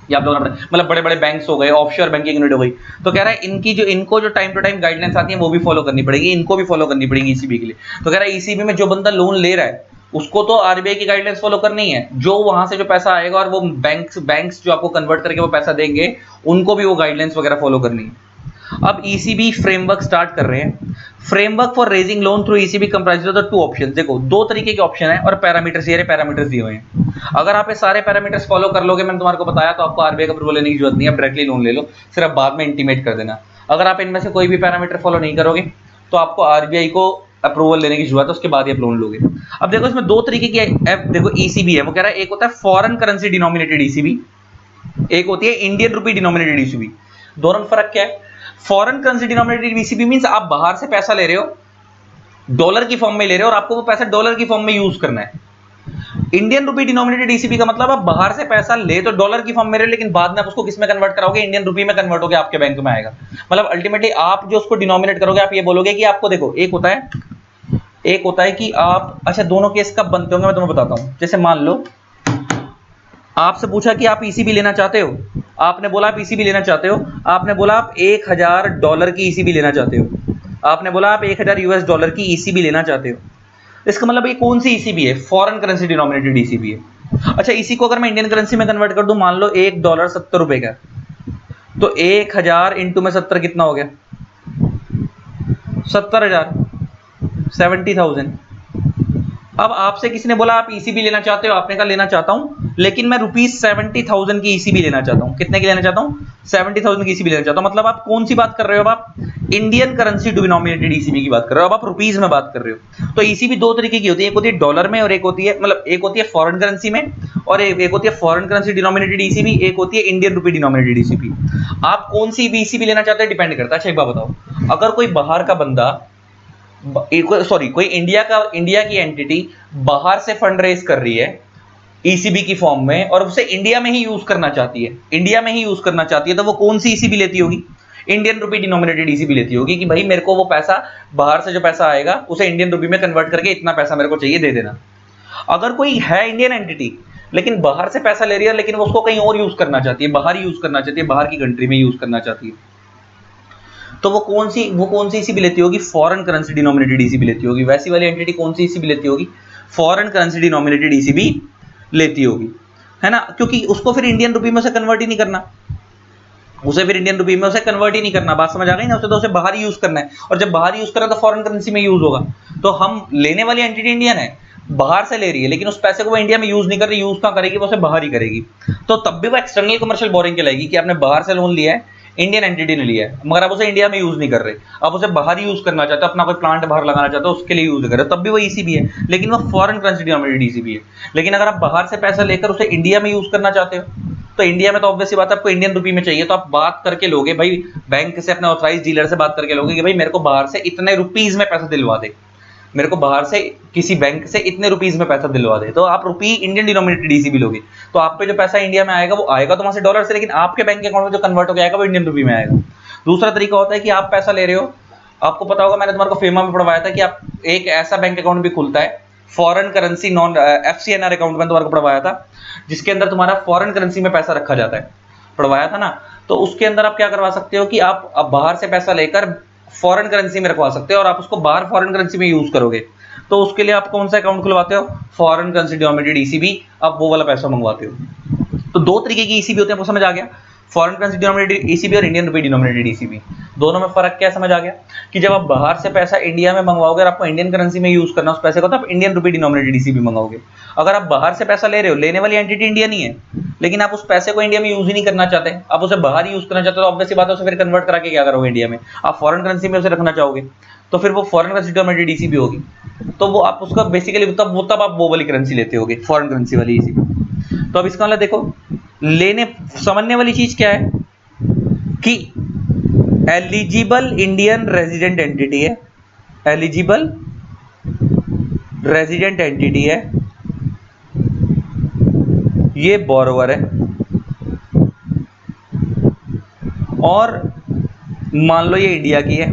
ये आप लोगों ने मतलब बड़े बड़े बैंक्स हो गए, ऑफशोर बैंकिंग यूनिट हो गई। तो कह रहा है इनको जो टाइम टू टाइम गाइडलाइंस आती है वो भी फॉलो करनी पड़ेगी, इनको भी फॉलो करनी पड़ेगी ईसीबी के लिए। तो कह रहा है ईसीबी में जो बंदा लोन ले रहा है उसको तो आरबीआई की गाइडलाइंस फॉलो करनी है, जो वहां से जो पैसा आएगा और वो बैंक्स जो आपको कन्वर्ट करके वो पैसा देंगे उनको भी वो गाइडलाइंस वगैरह फॉलो करनी है। अब ईसीबी फ्रेमवर्क स्टार्ट कर रहे हैं। Framework for raising loan through ECB comprises of the two options. देखो दो तरीके के ऑप्शन है और पैरामीटर्स, ये पैरामीटर्स दिए हुए हैं। अगर आप ये सारे पैरामीटर्स फॉलो कर लोगे, मैंने तुम्हारे को बताया, तो आपको आरबीआई का अप्रूवल लेने की जरूरत नहीं है, डायरेक्टली लोन ले लो, सिर्फ बाद में इंटीमेट कर देना। अगर आप इनमें से कोई भी पैरामीटर फॉलो नहीं करोगे तो आपको आरबीआई को अप्रूवल लेने की जरूरत है, उसके बाद ही आप लोन लोगे। अब देखो इसमें दो तरीके की देखो ईसीबी है, वो कह रहा है एक होता है फॉरेन करेंसी डिनोमिनेटेड ईसीबी, एक होती है इंडियन रुपी डिनोमिनेटेड ईसीबी। दोनों में फर्क क्या है? Foreign currency denominated ECB means आप बाहर से पैसा ले रहे हो, डॉलर की फॉर्म में ले रहे हो और आपको वो पैसा डॉलर की फॉर्म में यूज करना है। इंडियन रुपी डिनोमिनेटेड ईसीबी का मतलब आप बाहर से पैसा ले तो डॉलर की फॉर्म में रहे, लेकिन बाद में आप उसको किस में कन्वर्ट कराओगे, इंडियन रुपी में कन्वर्ट होकर आपके बैंक में आएगा। मतलब अल्टीमेटली आप जो उसको डिनोमिनेट करोगे, आप ये बोलोगे कि आपको देखो एक होता है कि आप, अच्छा दोनों केस कब बनते होंगे मैं तुम्हें बताता हूं। जैसे मान लो आपसे पूछा कि आप ईसीबी लेना चाहते हो, आपने बोला आप ईसीबी लेना चाहते हो, आपने बोला आप $1000 की ईसीबी लेना चाहते हो, आपने बोला आप $1000 की ईसीबी लेना चाहते हो। इसका मतलब ये कौन सी ईसीबी है? फॉरेन करेंसी डिनोमिनेटेड ईसीबी है। अच्छा, इसी को अगर मैं इंडियन करेंसी में कन्वर्ट कर दूं, मान लो $1 ₹70 का, तो 1000 इंटू में 70 कितना हो गया? 70,000, 70,000। अब आपसे किसी ने बोला आप ईसीबी लेना चाहते हो, आपने कहा लेना चाहता हूं, लेकिन मैं ₹70,000 की ईसीबी लेना चाहता हूं। कितने की लेना चाहता हूं? 70,000 की ईसीबी लेना चाहता हूं। मतलब आप कौन सी बात कर रहे हो? अब आप इंडियन करेंसी डिनोमिनेटेड ईसीबी की बात कर रहे हो, अब आप रुपीज में बात कर रहे हो। तो ईसीबी दो तरीके की होती है, एक होती है डॉलर में और एक होती है मतलब एक होती है फॉरेन करेंसी में, और एक होती है फॉरेन करेंसी डिनोमिनेटेड ईसीबी, एक होती है इंडियन रुपी डिनोमिनेटेड ईसीबी। आप कौन सी ईसीबी लेना चाहते हैं डिपेंड करता है। अच्छा एक बात बताओ, अगर कोई बाहर का बंदा कोई इंडिया की एंटिटी बाहर से फंड रेज कर रही है, ईसीबी की फॉर्म में और उसे इंडिया में ही यूज करना चाहती है, इंडिया में ही यूज करना चाहती है, तो वो कौन सी ईसीबी लेती होगी? इंडियन रुपी डिनोमिनेटेड ईसीबी लेती होगी कि भाई मेरे को वो पैसा, बाहर से जो पैसा आएगा उसे इंडियन रुपी में कन्वर्ट करके इतना पैसा मेरे को चाहिए, दे देना। अगर कोई है इंडियन एंटिटी लेकिन बाहर से पैसा ले रही है, लेकिन वो उसको कहीं और यूज करना चाहती है, बाहर यूज करना चाहती है, बाहर की कंट्री में यूज करना चाहती है, तो वो कौन सी ईसीबी लेती होगी? फॉरेन करेंसी डिनोमिनेटेड ईसीबी लेती होगी। वैसी वाली एंटिटी कौन सी ईसीबी लेती होगी? फॉरेन करेंसी डिनोमिनेटेड ईसीबी लेती होगी, है ना, क्योंकि उसको फिर इंडियन रुपी में से कन्वर्ट ही नहीं करना, उसे फिर इंडियन रुपी में उसे कन्वर्ट ही नहीं करना। बात समझ आ गई ना? उसे तो उसे बाहर यूज करना है, और जब बाहर यूज करना है तो फॉरेन करेंसी में यूज होगा। तो हम लेने वाली एंटिटी इंडियन है, बाहर से ले रही है, लेकिन उस पैसे को वो इंडिया में यूज नहीं कर रही, यूज कहां करेगी? वो उसे बाहर ही करेगी। तो तब भी वो एक्सटर्नल कमर्शियल बोरिंग कहलाएगी कि आपने बाहर से लोन लिया है, इंडियन एंटिटी ने लिया है, मगर आप उसे इंडिया में यूज नहीं कर रहे, आप उसे बाहर यूज करना चाहते हो, अपना कोई प्लांट बाहर लगाना चाहते हो, उसके लिए यूज कर रहे हो, तब भी वो ईसीबी है, लेकिन वो फॉरेन करेंसी डिनोमिनेटेड ईसीबी है। लेकिन अगर आप बाहर से पैसा लेकर उसे इंडिया में यूज करना चाहते हो, तो इंडिया में तो ऑब्वियस सी बात है आपको इंडियन रुपी में चाहिए, तो आप बात करके लोगे भाई, बैंक से, अपने ऑथराइज डीलर से बात करके लोगे कि भाई मेरे को बाहर से इतने रुपीज में पैसा दिलवा दे, मेरे को बाहर से किसी बैंक से इतने रुपीज में पैसा दिलवा दे, तो आप रुपी इंडियन डिनोमिनेटेड ईसीबी लोगे, तो आप पे जो पैसा इंडिया में आएगा वो आएगा तो वहां से डॉलर से, लेकिन आपके बैंक अकाउंट में जो कन्वर्ट हो जाएगा वो इंडियन रुपी में आएगा। दूसरा तरीका होता है कि आप पैसा ले रहे हो, आपको पता होगा, मैंने तुम्हारे को फेमा में पढ़वाया था कि आप एक ऐसा बैंक अकाउंट भी खुलता है, foreign currency non FCNR account में तुम्हारे को पढ़वाया था, जिसके अंदर तुम्हारा फॉरेन करेंसी में पैसा रखा जाता है, पढ़वाया था ना। तो उसके अंदर आप क्या करवा सकते हो कि आप बाहर से पैसा लेकर फॉरेन करेंसी में रखवा सकते हो, और आप उसको बाहर फॉरेन करेंसी में यूज करोगे, तो उसके लिए आप कौन सा अकाउंट खुलवाते हो? फॉरेन करेंसी डिनोमिनेटेड ईसीबी, आप वो वाला पैसा मंगवाते हो। तो दो तरीके की ईसीबी होते हैं, आपको समझ आ गया? फॉरेन करेंसी डिनोमिनेटेड ईसीबी और इंडियन रुपी डिनोमिनेटेड ईसीबी, दोनों में फर्क क्या समझ आ गया? कि जब आप बाहर से पैसा इंडिया में मंगवाओगे और आपको इंडियन करेंसी में यूज करना उस पैसे को, तो आप इंडियन रुपी डिनोमिनेटेड ईसीबी मंगाओगे। अगर आप बाहर से पैसा ले रहे हो, लेने वाली एंटिटी इंडियन ही है, लेकिन आप उस पैसे को इंडिया में यूज ही नहीं करना चाहते, आप उसे बाहर यूज करना चाहते हो, तो ऑब्वियस सी बात है उसे फिर कन्वर्ट करा के क्या करोगे इंडिया में? आप फॉरेन करेंसी में उसे रखना चाहोगे, तो फिर वो फॉरेन करेंसी डिनोमिनेटेड ईसीबी होगी, तो वो आप उसका बेसिकली तब आप वो वाली करेंसी लेते होगे, फॉरेन करेंसी वाली ईसीबी। तो अब इसका मतलब देखो, लेने समझने वाली चीज क्या है कि एलिजिबल इंडियन रेजिडेंट एंटिटी है, एलिजिबल रेजिडेंट एंटिटी है, ये बोरोवर है, और मान लो ये इंडिया की है,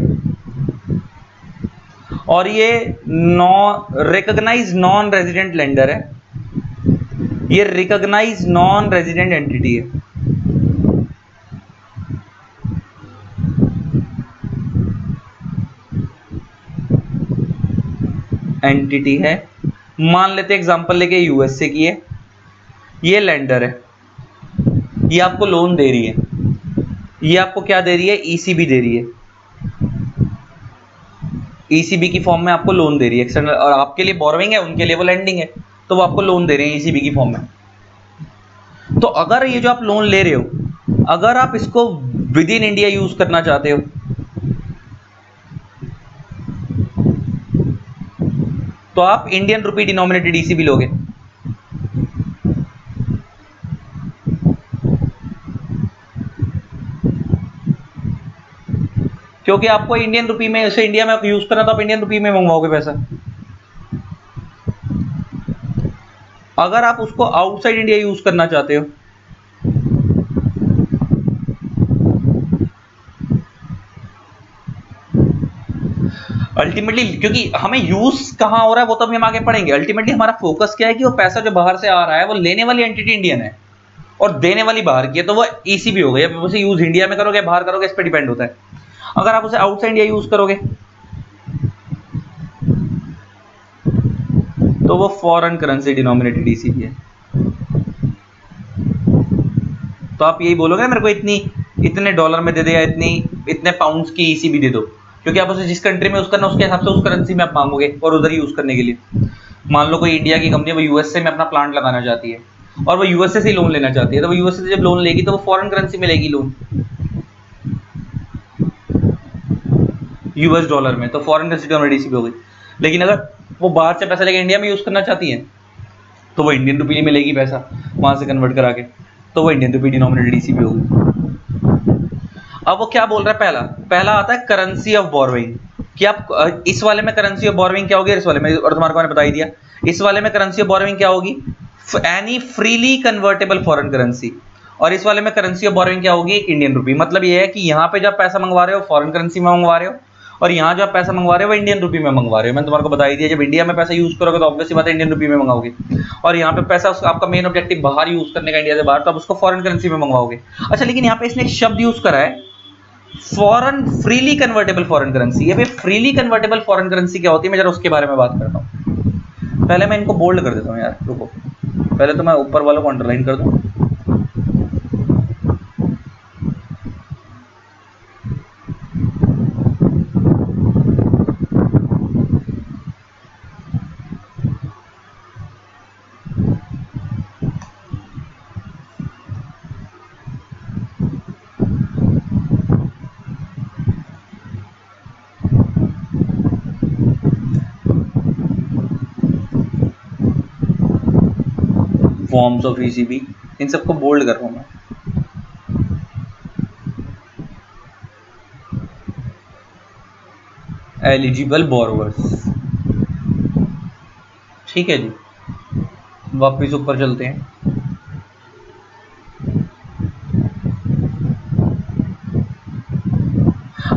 और ये रिकॉग्नाइज नॉन रेजिडेंट लेंडर है, ये रिकॉग्नाइज नॉन रेजिडेंट एंटिटी है। एंटिटी है, मान लेते एग्जांपल लेके यूएसए की है, ये लेंडर है, ये आपको लोन दे रही है, ये आपको क्या दे रही है? ईसीबी दे रही है, ईसीबी की फॉर्म में आपको लोन दे रही है एक्सटर्नल, और आपके लिए बोरोइंग है, उनके लिए वो लेंडिंग है, तो वो आपको लोन दे रहे हैं ईसीबी की फॉर्म में। तो अगर ये जो आप लोन ले रहे हो, अगर आप इसको विद इन इंडिया यूज करना चाहते हो, तो आप इंडियन रुपी डिनोमिनेटेड ईसीबी लोगे, क्योंकि आपको इंडियन रुपी में इसे इंडिया में यूज करना, तो आप इंडियन रुपी में मंगवाओगे पैसा। अगर आप उसको आउटसाइड इंडिया यूज करना चाहते हो, अल्टीमेटली, क्योंकि हमें यूज कहां हो रहा है वो तो हम आगे पढ़ेंगे, अल्टीमेटली हमारा फोकस क्या है कि वो पैसा जो बाहर से आ रहा है वो लेने वाली एंटिटी इंडियन है और देने वाली बाहर की है, तो वो ईसीबी हो गई। अब उसे यूज इंडिया में करोगे बाहर करोगे इस पर डिपेंड होता है। अगर आप उसे आउटसाइड इंडिया यूज करोगे तो वो फॉरेन करेंसी डिनोमिनेटेड ईसीबी है। तो आप यही बोलोगे मेरे को इतने डॉलर में दे दे या इतने पाउंड्स की ईसीबी दे दो, क्योंकि आप उसे जिस कंट्री में यूज करना उसके हिसाब से उस करेंसी में आप मांगोगे और उधर यूज करने के लिए। मान लो कोई इंडिया की कंपनी वो यूएसए में अपना प्लांट लगाना चाहती है और वो यूएसए से लोन लेना चाहती है, तो वो यूएसए से जब लोन लेगी तो वो फॉरेन करेंसी में लेगी लोन, यूएस डॉलर में, तो फॉरेन करेंसी डिनोमिनेटेड ईसीबी हो गई। लेकिन अगर वो बाहर से पैसा लेके इंडिया में यूज करना चाहती है तो वो इंडियन रुपी में लेगी पैसा वहां से कन्वर्ट करा के, तो वो इंडियन रुपी डिनोमिनेटेड ईसीबी होगी। अब वो क्या बोल रहा है? पहला आता है करेंसी ऑफ बोरोइंग, कि आप इस वाले में करेंसी ऑफ बोरोइंग क्या होगी, इस वाले में, और तुम्हारे को मैंने बता ही दिया, इस वाले में करेंसी ऑफ बोरोइंग क्या होगी? Any freely convertible foreign currency, और इस वाले में करेंसी ऑफ बोरोइंग क्या होगी, इंडियन रुपी। मतलब ये है कि यहाँ पे जब पैसा मंगवा रहे हो फॉरेन करेंसी में मंगवा रहे हो, और यहाँ जो आप पैसा मंगवा रहे हो वो इंडियन रुपी में मंगवा रहे हो। मैंने तुम्हारे को बता ही दिया, जब इंडिया में पैसा यूज करोगे तो ऑब्वियसली बात है इंडियन रुपी में मंगाओगे, और यहाँ पे पैसा आपका मेन ऑब्जेक्टिव बाहर यूज करने का इंडिया से बाहर, तो आप उसको फॉरेन करेंसी में मंगवाओगे। अच्छा, लेकिन यहाँ पे इसने एक शब्द यूज करा है foreign freely convertible foreign currency. ये फ्रीली कन्वर्टेबल फॉरेन करेंसी क्या होती है, मैं जरा उसके बारे में बात करता हूँ। पहले मैं इनको बोल्ड कर देता हूँ यार, रुको, पहले तो मैं ऊपर वालों को अंडरलाइन कर दूं। फॉर्म्स ऑफ ईसीबी, इन सबको बोल्ड कर रहा हूं मैं। एलिजिबल बोरोवर्स, ठीक है जी। वापिस ऊपर चलते हैं।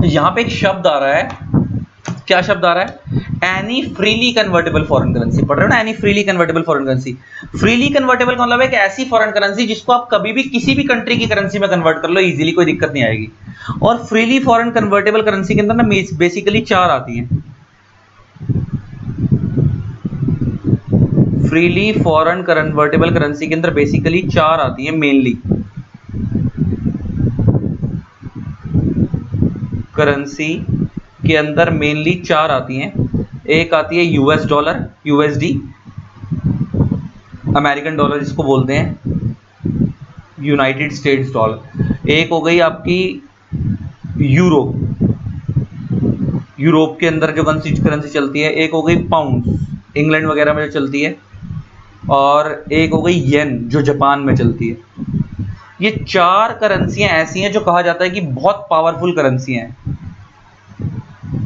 यहां पे एक शब्द आ रहा है, क्या शब्द आ रहा है, any freely convertible foreign currency. पढ़ रहे हो ना, any freely convertible foreign currency. Freely convertible का मतलब है कि ऐसी फॉरेन करेंसी जिसको आप कभी भी किसी भी कंट्री की करेंसी में कन्वर्ट कर लो इजीली, कोई दिक्कत नहीं आएगी। और फ्रीली फॉरेन कन्वर्टेबल करेंसी के अंदर ना बेसिकली 4 आती हैं। फ्रीली फॉरेन कन्वर्टेबल करेंसी के अंदर बेसिकली 4 आती हैं मेनली। करेंसी के अंदर मेनली 4 आती हैं। एक आती है US dollar, USD, American dollar जिसको बोलते हैं, यूनाइटेड स्टेट्स डॉलर। एक हो गई आपकी यूरो, यूरोप के अंदर जो करेंसी चलती है। एक हो गई पाउंड, इंग्लैंड वगैरह में जो चलती है। और एक हो गई येन जो जापान में चलती है। ये 4 करेंसियां ऐसी हैं जो कहा जाता है कि बहुत पावरफुल करेंसियां हैं,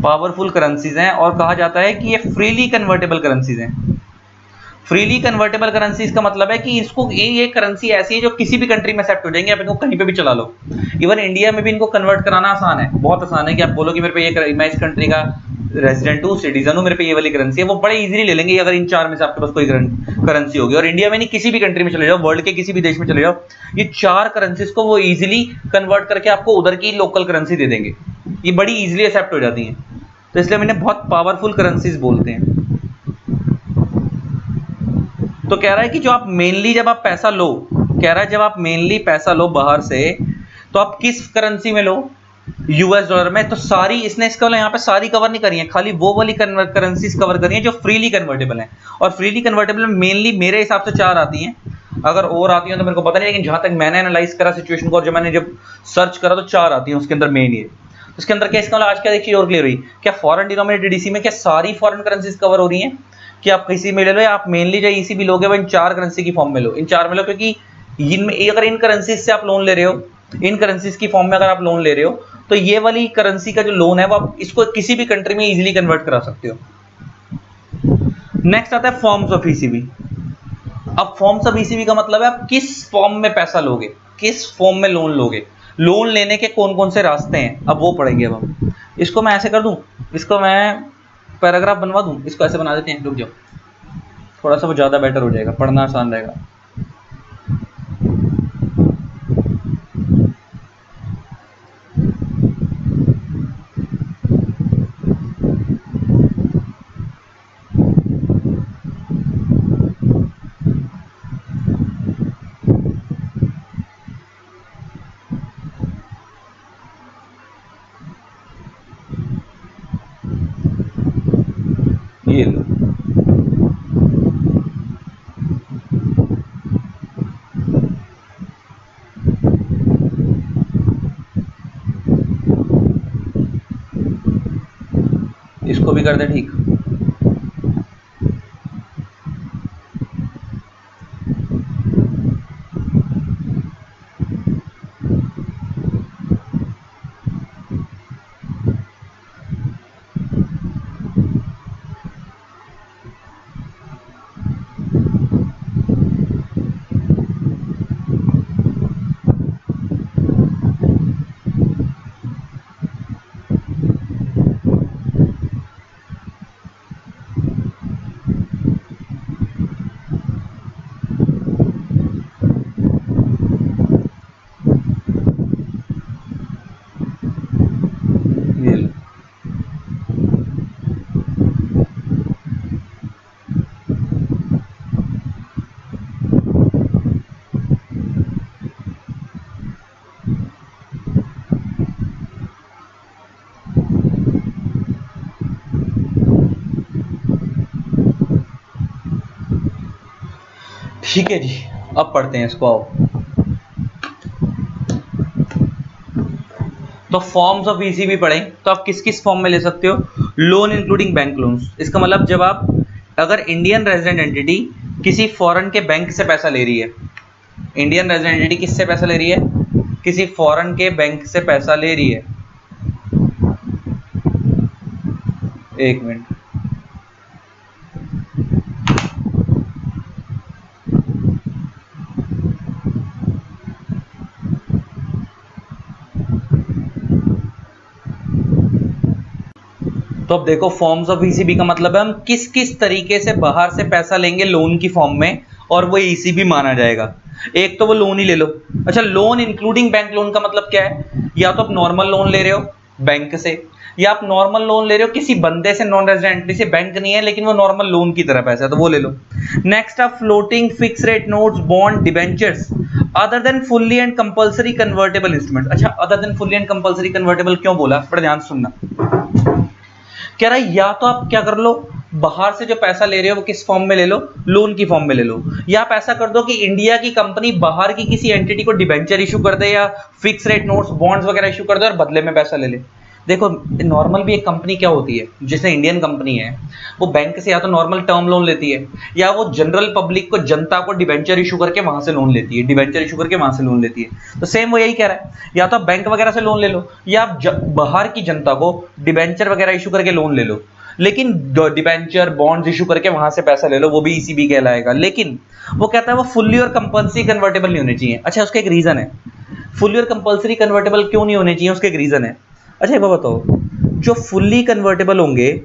पावरफुल करेंसीज हैं, और कहा जाता है कि ये फ्रीली कन्वर्टेबल करेंसीज हैं। फ्रीली कन्वर्टेबल करेंसीज का मतलब है कि इसको ये करेंसी ऐसी है जो किसी भी कंट्री में एक्सेप्ट हो जाएंगे, आप इनको कहीं पे भी चला लो। इवन इंडिया में भी इनको कन्वर्ट कराना आसान है, बहुत आसान है कि आप बोलो कि मेरे पे ये, मैं इस कंट्री का रेजिडेंट हूँ, सिटीजन हूँ, मेरे पे ये वाली करेंसी है, वो बड़े इजीली ले लेंगे अगर इन 4 में से आपके पास कोई करेंसी होगी। और इंडिया में नहीं, किसी भी कंट्री में चले जाओ, वर्ल्ड के किसी भी देश में चले जाओ, ये 4 करेंसीज को वो इजीली कन्वर्ट करके आपको उधर की लोकल करेंसी दे देंगे। ये बड़ी इजीली एक्सेप्ट हो जाती हैं, तो इसलिए मैंने बहुत पावरफुल करेंसीज बोलते हैं। तो कह रहा है कि जो आप मेनली जब आप पैसा लो, कह रहा है जब आप मेनली पैसा लो बाहर से, तो आप किस करेंसी में लो, यूएस डॉलर में। तो सारी इसने इसका यहाँ पे सारी कवर नहीं करी है, खाली वो वाली करेंसीज कवर करी है जो फ्रीली कन्वर्टेबल है। और फ्रीली कन्वर्टेबल में मेनली मेरे हिसाब से 4 आती हैं, अगर और आती हैं तो मेरे को पता नहीं, लेकिन जहां तक मैंने एनालाइज करा सिचुएशन को और जब मैंने जब सर्च करा तो 4 आती हैं उसके अंदर मेन ये। उसके अंदर क्या, इसका आज क्या एक चीज और क्लियर हुई, क्या फॉरेन डिनोमिनेटेड ईसी में क्या सारी फॉरेन करेंसीज कवर हो रही हैं, कि आप किसी में ले लो, या आप मेनली जो ईसी भी लोगे वो इन 4 करेंसी की फॉर्म में लो, इन 4 में लो। क्योंकि इनमें अगर इन करेंसीज से आप लोन ले रहे हो, इन करेंसीज की फॉर्म में अगर आप लोन ले रहे हो, तो ये वाली करेंसी का जो लोन है वो आप इसको किसी भी कंट्री में इजीली कन्वर्ट करा सकते हो। नेक्स्ट आता है फॉर्म्स ऑफ ईसीबी। अब फॉर्म्स ऑफ ईसीबी का मतलब है आप किस फॉर्म में पैसा लोगे, किस फॉर्म में लोन लोगे, लोन लेने के कौन कौन से रास्ते हैं, अब वो पढ़ेंगे। अब हम इसको मैं ऐसे कर दूं, इसको मैं पैराग्राफ बनवा दूं, इसको ऐसे बना देते हैं, रुक जाओ, थोड़ा सा वो ज़्यादा बेटर हो जाएगा, पढ़ना आसान रहेगा। ये लो, इसको भी कर दे ठीक। ठीक है जी, अब पढ़ते हैं इसको। आओ, तो फॉर्म्स ऑफ ईसीबी पढ़ें तो आप किस किस फॉर्म में ले सकते हो? Loan including bank loans. इसका मतलब जब आप, अगर इंडियन रेजिडेंट एंटिटी किसी फॉरेन के बैंक से पैसा ले रही है, इंडियन रेजिडेंट एंटिटी किससे पैसा ले रही है? किसी फॉरेन के बैंक से पैसा ले रही है। एक मिनट, तो अब देखो, फॉर्म्स ऑफ ईसीबी का मतलब है हम किस किस तरीके से बाहर से पैसा लेंगे लोन की फॉर्म में और वो ईसीबी माना जाएगा। एक तो वो लोन ही ले लो। अच्छा, लोन इंक्लूडिंग बैंक लोन का मतलब क्या है? या तो आप नॉर्मल लोन ले रहे हो बैंक से, या आप नॉर्मल लोन ले रहे हो किसी बंदे से, नॉन रेजिडेंट से, बैंक नहीं है लेकिन वो नॉर्मल लोन की तरह पैसा है, तो वो ले लो। नेक्स्ट आप floating fix rate notes, bond, debentures other than fully and compulsory convertible instrument. अच्छा, other than fully and compulsory convertible क्यों बोला, बड़ा ध्यान से सुनना। कह रहा है या तो आप क्या कर लो, बाहर से जो पैसा ले रहे हो वो किस फॉर्म में ले लो, लोन की फॉर्म में ले लो, या आप ऐसा कर दो कि इंडिया की कंपनी बाहर की किसी एंटिटी को डिबेंचर इशू कर दे या फिक्स रेट नोट्स, बॉन्ड्स वगैरह इशू कर दे और बदले में पैसा ले ले। देखो, नॉर्मल भी एक कंपनी क्या होती है, जैसे इंडियन कंपनी है, वो बैंक से या तो नॉर्मल टर्म लोन लेती है, या वो जनरल पब्लिक को, जनता को डिबेंचर इशू करके वहां से लोन लेती है, डिबेंचर इशू करके वहां से लोन लेती है। तो सेम वो यही कह रहा है, या तो आप बैंक वगैरह से लोन ले लो, या आप बाहर की जनता को डिबेंचर वगैरह इशू करके लोन ले लो, लेकिन डिबेंचर बॉन्ड्स इशू करके वहां से पैसा ले लो, वो भी ईसीबी कहलाएगा। लेकिन वो कहता है वो फुल्ली और कंपल्सरी कन्वर्टेबल नहीं होने चाहिए। अच्छा, उसका एक रीजन है, फुल्ली और कंपल्सरी कन्वर्टेबल क्यों नहीं होने चाहिए, उसका एक रीजन है। अच्छा, एक बात बताओ, जो फुल्ली कन्वर्टेबल होंगे,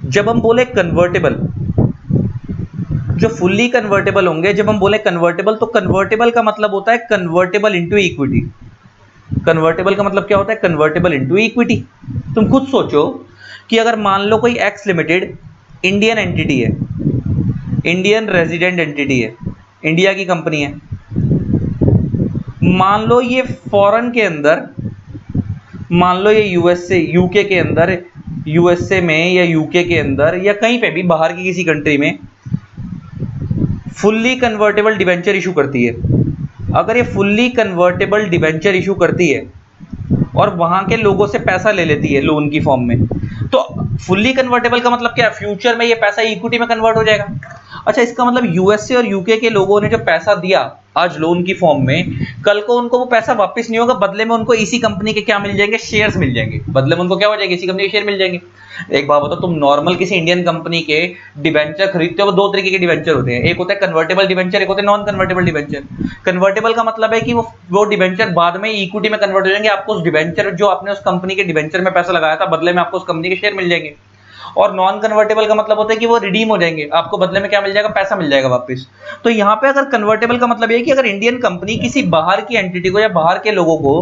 जब हम बोले कन्वर्टेबल, जो फुल्ली कन्वर्टेबल होंगे, जब हम बोले कन्वर्टेबल, तो कन्वर्टेबल का मतलब होता है कन्वर्टेबल इनटू इक्विटी। कन्वर्टेबल का मतलब क्या होता है? Convertible into equity. तुम खुद सोचो कि अगर मान लो कोई एक्स लिमिटेड इंडियन एंटिटी है, इंडियन रेजिडेंट एंटिटी है, इंडिया की कंपनी है, मान लो ये फॉरेन के अंदर, मान लो ये यूएसए, यूके के अंदर, यूएसए में या यूके के अंदर या कहीं पे भी बाहर की किसी कंट्री में फुल्ली कन्वर्टेबल डिबेंचर इशू करती है। अगर ये फुल्ली कन्वर्टेबल डिबेंचर इशू करती है और वहां के लोगों से पैसा ले लेती है लोन की फॉर्म में, तो फुल्ली कन्वर्टेबल का मतलब क्या है? फ्यूचर में ये पैसा इक्विटी में कन्वर्ट हो जाएगा। अच्छा, इसका मतलब यूएसए और यूके के लोगों ने जो पैसा दिया आज लोन की फॉर्म में, कल को उनको वो पैसा वापस नहीं होगा, बदले में उनको इसी कंपनी के क्या मिल जाएंगे? शेयर्स मिल जाएंगे। बदले में उनको क्या हो जाएगा? इसी कंपनी के शेयर मिल जाएंगे। एक बात बताओ, तुम नॉर्मल किसी इंडियन कंपनी के डिबेंचर खरीदते हो, वो दो तरीके के डिबेंचर होते हैं, एक होता है कन्वर्टेबल डिबेंचर, एक होता है नॉन कन्वर्टेबल डिबेंचर। कन्वर्टेबल का मतलब है कि वो डिबेंचर बाद में इक्विटी में कन्वर्ट हो जाएंगे, आपको उस डिबेंचर, जो आपने उस कंपनी के डिबेंचर में पैसा लगाया था, बदले में आपको उस कंपनी के शेयर मिल जाएंगे। और नॉन कन्वर्टेबल का मतलब होता है कि वो रिडीम हो जाएंगे, आपको बदले में क्या मिल जाएगा? पैसा मिल जाएगा वापस। तो यहाँ पे अगर कन्वर्टेबल का मतलब ये है कि अगर इंडियन कंपनी किसी बाहर की एंटिटी को या बाहर के लोगों को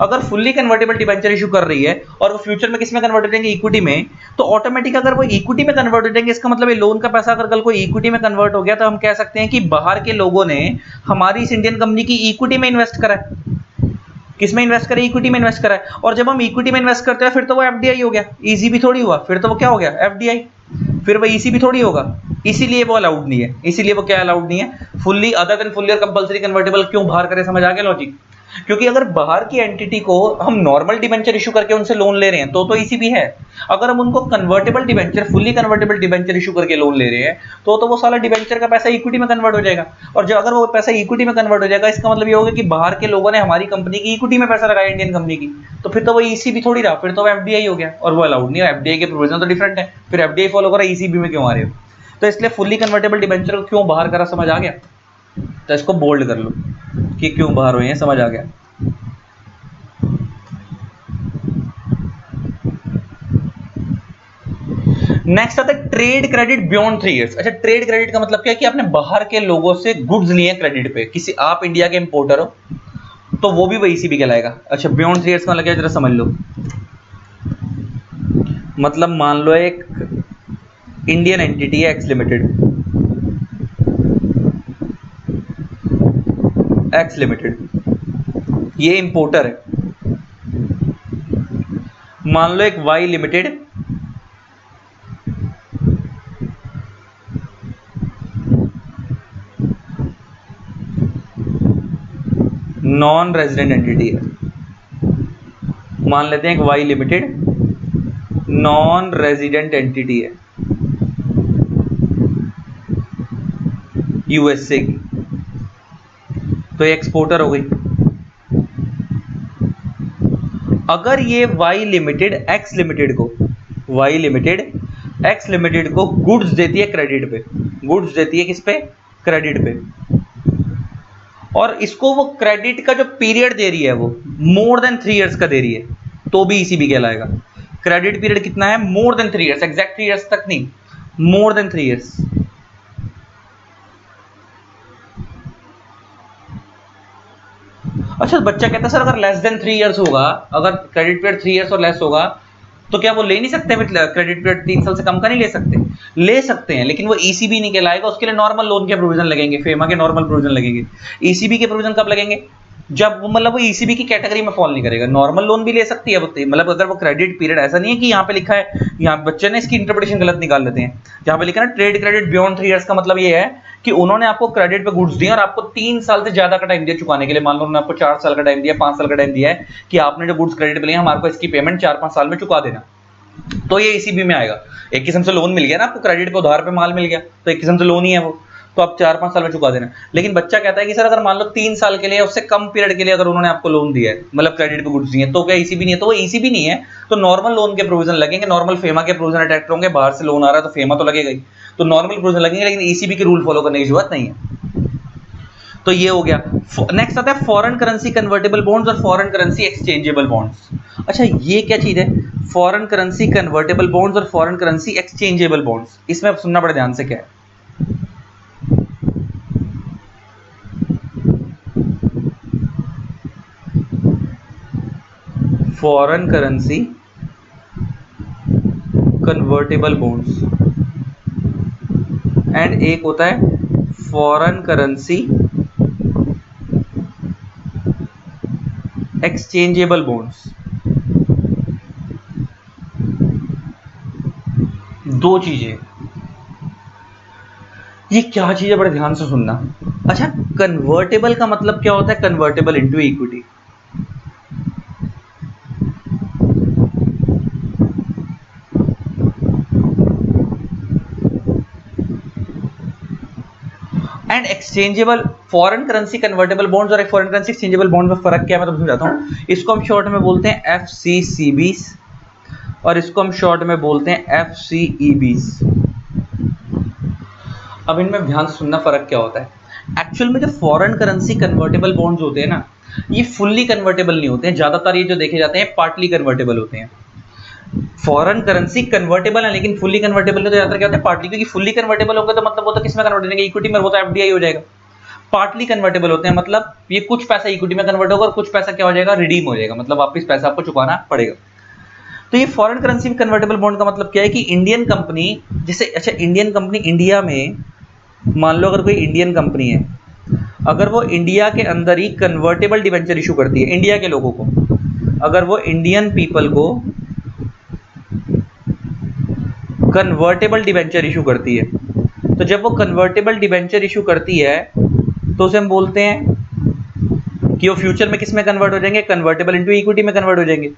अगर फुल्ली कन्वर्टेबल डिबेंचर इशू कर रही है और वो फ्यूचर में किस में कन्वर्ट हो जाएंगे? इक्विटी में, तो ऑटोमेटिक अगर वो इक्विटी में कन्वर्ट हो जाएंगे, इसका मतलब ये लोन का पैसा अगर कल को इक्विटी में कन्वर्ट हो गया, तो हम कह सकते हैं कि बाहर के लोगों ने हमारी इस इंडियन कंपनी की इक्विटी में इन्वेस्ट करा है। किसमें इन्वेस्ट करें? इक्विटी में इन्वेस्ट करा है। और जब हम इक्विटी में इन्वेस्ट करते हैं, फिर तो वो एफडीआई हो गया, ईजी भी थोड़ी हुआ, फिर तो वो क्या हो गया? एफडीआई। फिर वो ईसी भी थोड़ी होगा, इसीलिए वो अलाउड नहीं है। इसीलिए वो क्या अलाउड नहीं है? फुल्ली, अदर देन फुल्ली और कंपल्सरी कन्वर्टेबल क्यों बाहर करें? समझ आ गया लॉजिक? क्योंकि अगर बाहर की एंटिटी को हम नॉर्मल डिबेंचर इशू करके उनसे लोन ले रहे हैं, तो इसी भी है। अगर हम उनको convertible debenture, fully convertible debenture issue करके लोन ले रहे हैं, तो वो साला डिबेंचर का पैसा इक्विटी में कन्वर्ट हो जाएगा। और जब अगर वो पैसा इक्विटी में कन्वर्ट हो जाएगा, इसका मतलब ये होगा कि बाहर के लोगों ने हमारी कंपनी की इक्विटी में पैसा लगाया, इंडियन कंपनी की, तो फिर तो वो ईसी भी थोड़ी रहा, फिर तो वो एफडीआई हो गया, और वो अलाउड नहीं है। एफडीआई के प्रोविजन तो डिफरेंट है, फिर एफडीआई फॉलो करा, ईसीबी में क्यों आ रहे हो? तो इसलिए फुल्ली कन्वर्टेबल डिबेंचर को क्यों बाहर करा, समझ आ गया? तो इसको बोल्ड कर लो कि क्यों बाहर हुए हैं, समझ आ गया? नेक्स्ट आता है ट्रेड क्रेडिट बियॉन्ड 3 इयर्स। अच्छा, ट्रेड क्रेडिट का मतलब क्या है? कि आपने बाहर के लोगों से गुड्स लिए क्रेडिट पे, किसी, आप इंडिया के इंपोर्टर हो, तो वो भी वही ईसीबी कहलाएगा। अच्छा, बियॉन्ड 3 इयर्स का मतलब क्या, जरा समझ लो। मतलब मान लो एक इंडियन एंटिटी है एक्स लिमिटेड, एक्स लिमिटेड, ये इंपोर्टर है। मान लो एक Y limited, non resident entity है, मान लेते हैं एक Y limited non resident entity है यूएसए की, तो ये एक्सपोर्टर हो गई। अगर ये वाई लिमिटेड एक्स लिमिटेड को गुड्स देती है क्रेडिट पे, गुड्स देती है किस पे, क्रेडिट पे, और इसको वो क्रेडिट का जो पीरियड दे रही है वो मोर देन 3 इयर्स का दे रही है, तो भी ईसीबी कहलाएगा। क्रेडिट पीरियड कितना है, more than 3 years, exact 3 years तक नहीं, मोर देन 3 इयर्स। अच्छा, बच्चा कहता है सर अगर लेस देन 3 इयर्स होगा, अगर क्रेडिट पीरियड 3 इयर्स और लेस होगा तो क्या वो ले नहीं सकते, क्रेडिट पीरियड 3 साल से कम का नहीं ले सकते? ले सकते हैं, लेकिन वो ईसीबी नहीं कहलाएगा, उसके लिए नॉर्मल लोन के प्रोविजन लगेंगे, फेमा के नॉर्मल प्रोविजन लगेंगे। ईसीबी के प्रोविजन कब लगेंगे, जब मतलब वो ईसीबी की कैटेगरी में फॉल नहीं करेगा। नॉर्मल लोन भी ले सकती है, मतलब अगर वो क्रेडिट पीरियड, ऐसा नहीं है कि यहाँ पे लिखा है, यहाँ बच्चे ने इसकी इंटरप्रिटेशन गलत निकाल लेते हैं। जहाँ पे लिखा है ना ट्रेड क्रेडिट बियॉन्ड 3 इयर्स का मतलब ये है कि उन्होंने आपको क्रेडिट पे गुड्स दिया और आपको 3 साल से ज्यादा का टाइम दिया चुकाने के लिए। मान लो उन्होंने आपको 4 साल का टाइम दिया, 5 साल का टाइम दिया है कि आपने जो गुड्स क्रेडिट पे लिए हमारे को इसकी पेमेंट 4-5 साल में चुका देना, तो ये ईसीबी में आएगा। एक किस्म से लोन मिल गया ना आपको, क्रेडिट पे उधार पे माल मिल गया, तो एक किस्म से लोन ही है वो, तो आप 4-5 साल में चुका देना। लेकिन बच्चा कहता है कि सर अगर मान लो 3 साल के लिए उससे कम पीरियड के लिए अगर उन्होंने आपको लोन दिया है, मतलब क्रेडिट पे गुड्स दिए, तो क्या ईसीबी नहीं है? तो वो ईसीबी नहीं है, तो नॉर्मल लोन के प्रोविजन लगेंगे, नॉर्मल फेमा के प्रोविजन अटैच होंगे। बाहर से लोन आ रहा है तो फेमा तो लगेगा ही, तो नॉर्मल प्रोविजन लगेंगे, लेकिन ईसीबी के रूल फॉलो करने की जरूरत नहीं है। तो ये हो गया। नेक्स्ट आता है फॉरेन करेंसी कन्वर्टेबल बॉन्ड्स और फॉरेन करेंसी एक्सचेंजेबल बॉन्ड्स। अच्छा, ये क्या चीज है, फॉरेन करेंसी कन्वर्टेबल बॉन्ड्स और फॉरेन करेंसी एक्सचेंजेबल बॉन्ड्स? इसमें अब सुनना बड़े ध्यान से क्या है। Foreign currency convertible bonds and एक होता है फॉरेन करेंसी एक्सचेंजेबल बॉन्ड्स। दो चीजें, ये क्या चीज है, बड़े ध्यान से सुनना। अच्छा, कन्वर्टेबल का मतलब क्या होता है, convertible into equity. And exchangeable, foreign currency convertible bonds और फॉरेन करेंसी एक्सचेंजेबल बॉन्ड में फर्क क्या है, मैं तो समझाता हूं। इसको हम शॉर्ट में बोलते हैं एफसीसीबीस और इसको हम शॉर्ट में बोलते हैं एफसीईबीस। अब इनमें ध्यान से सुनना फर्क क्या होता है। एक्चुअल में जो फॉरेन करेंसी कन्वर्टेबल बॉन्ड्स होते हैं ना, ये फुल्ली कन्वर्टेबल नहीं होते हैं, ज्यादातर ये जो देखे जाते हैं पार्टली कन्वर्टेबल होते हैं। फॉरेन करेंसी कन्वर्टेबल है लेकिन फुल्ली कन्वर्टेबल नहीं, तो ज्यादातर क्या होता है पार्टली, क्योंकि फुल्ली कन्वर्टेबल होगा तो मतलब वो तो किस में कन्वर्ट हो जाएंगे, इक्विटी में, वो तो एफडीआई हो जाएगा। पार्टली कन्वर्टेबल होते हैं मतलब ये कुछ पैसा इक्विटी में कन्वर्ट होगा और कुछ पैसा क्या हो जाएगा, रिडीम हो जाएगा, मतलब वापस पैसा आपको चुकाना पड़ेगा। तो ये फॉरेन करेंसी कन्वर्टेबल बॉन्ड का मतलब क्या है कि इंडियन कंपनी, जैसे अच्छा इंडियन कंपनी इंडिया में, मान लो अगर कोई इंडियन कंपनी है, अगर वो इंडिया के अंदर ही कन्वर्टेबल डिवेंचर इशू करती है इंडिया के लोगों को, अगर वो इंडियन पीपल को कन्वर्टेबल डिवेंचर इशू करती है, तो जब वो कन्वर्टेबल डिवेंचर इशू करती है तो उसे हम बोलते हैं कि वो फ्यूचर में किस में कन्वर्ट हो जाएंगे, कन्वर्टेबल इनटू इक्विटी में कन्वर्ट हो जाएंगे,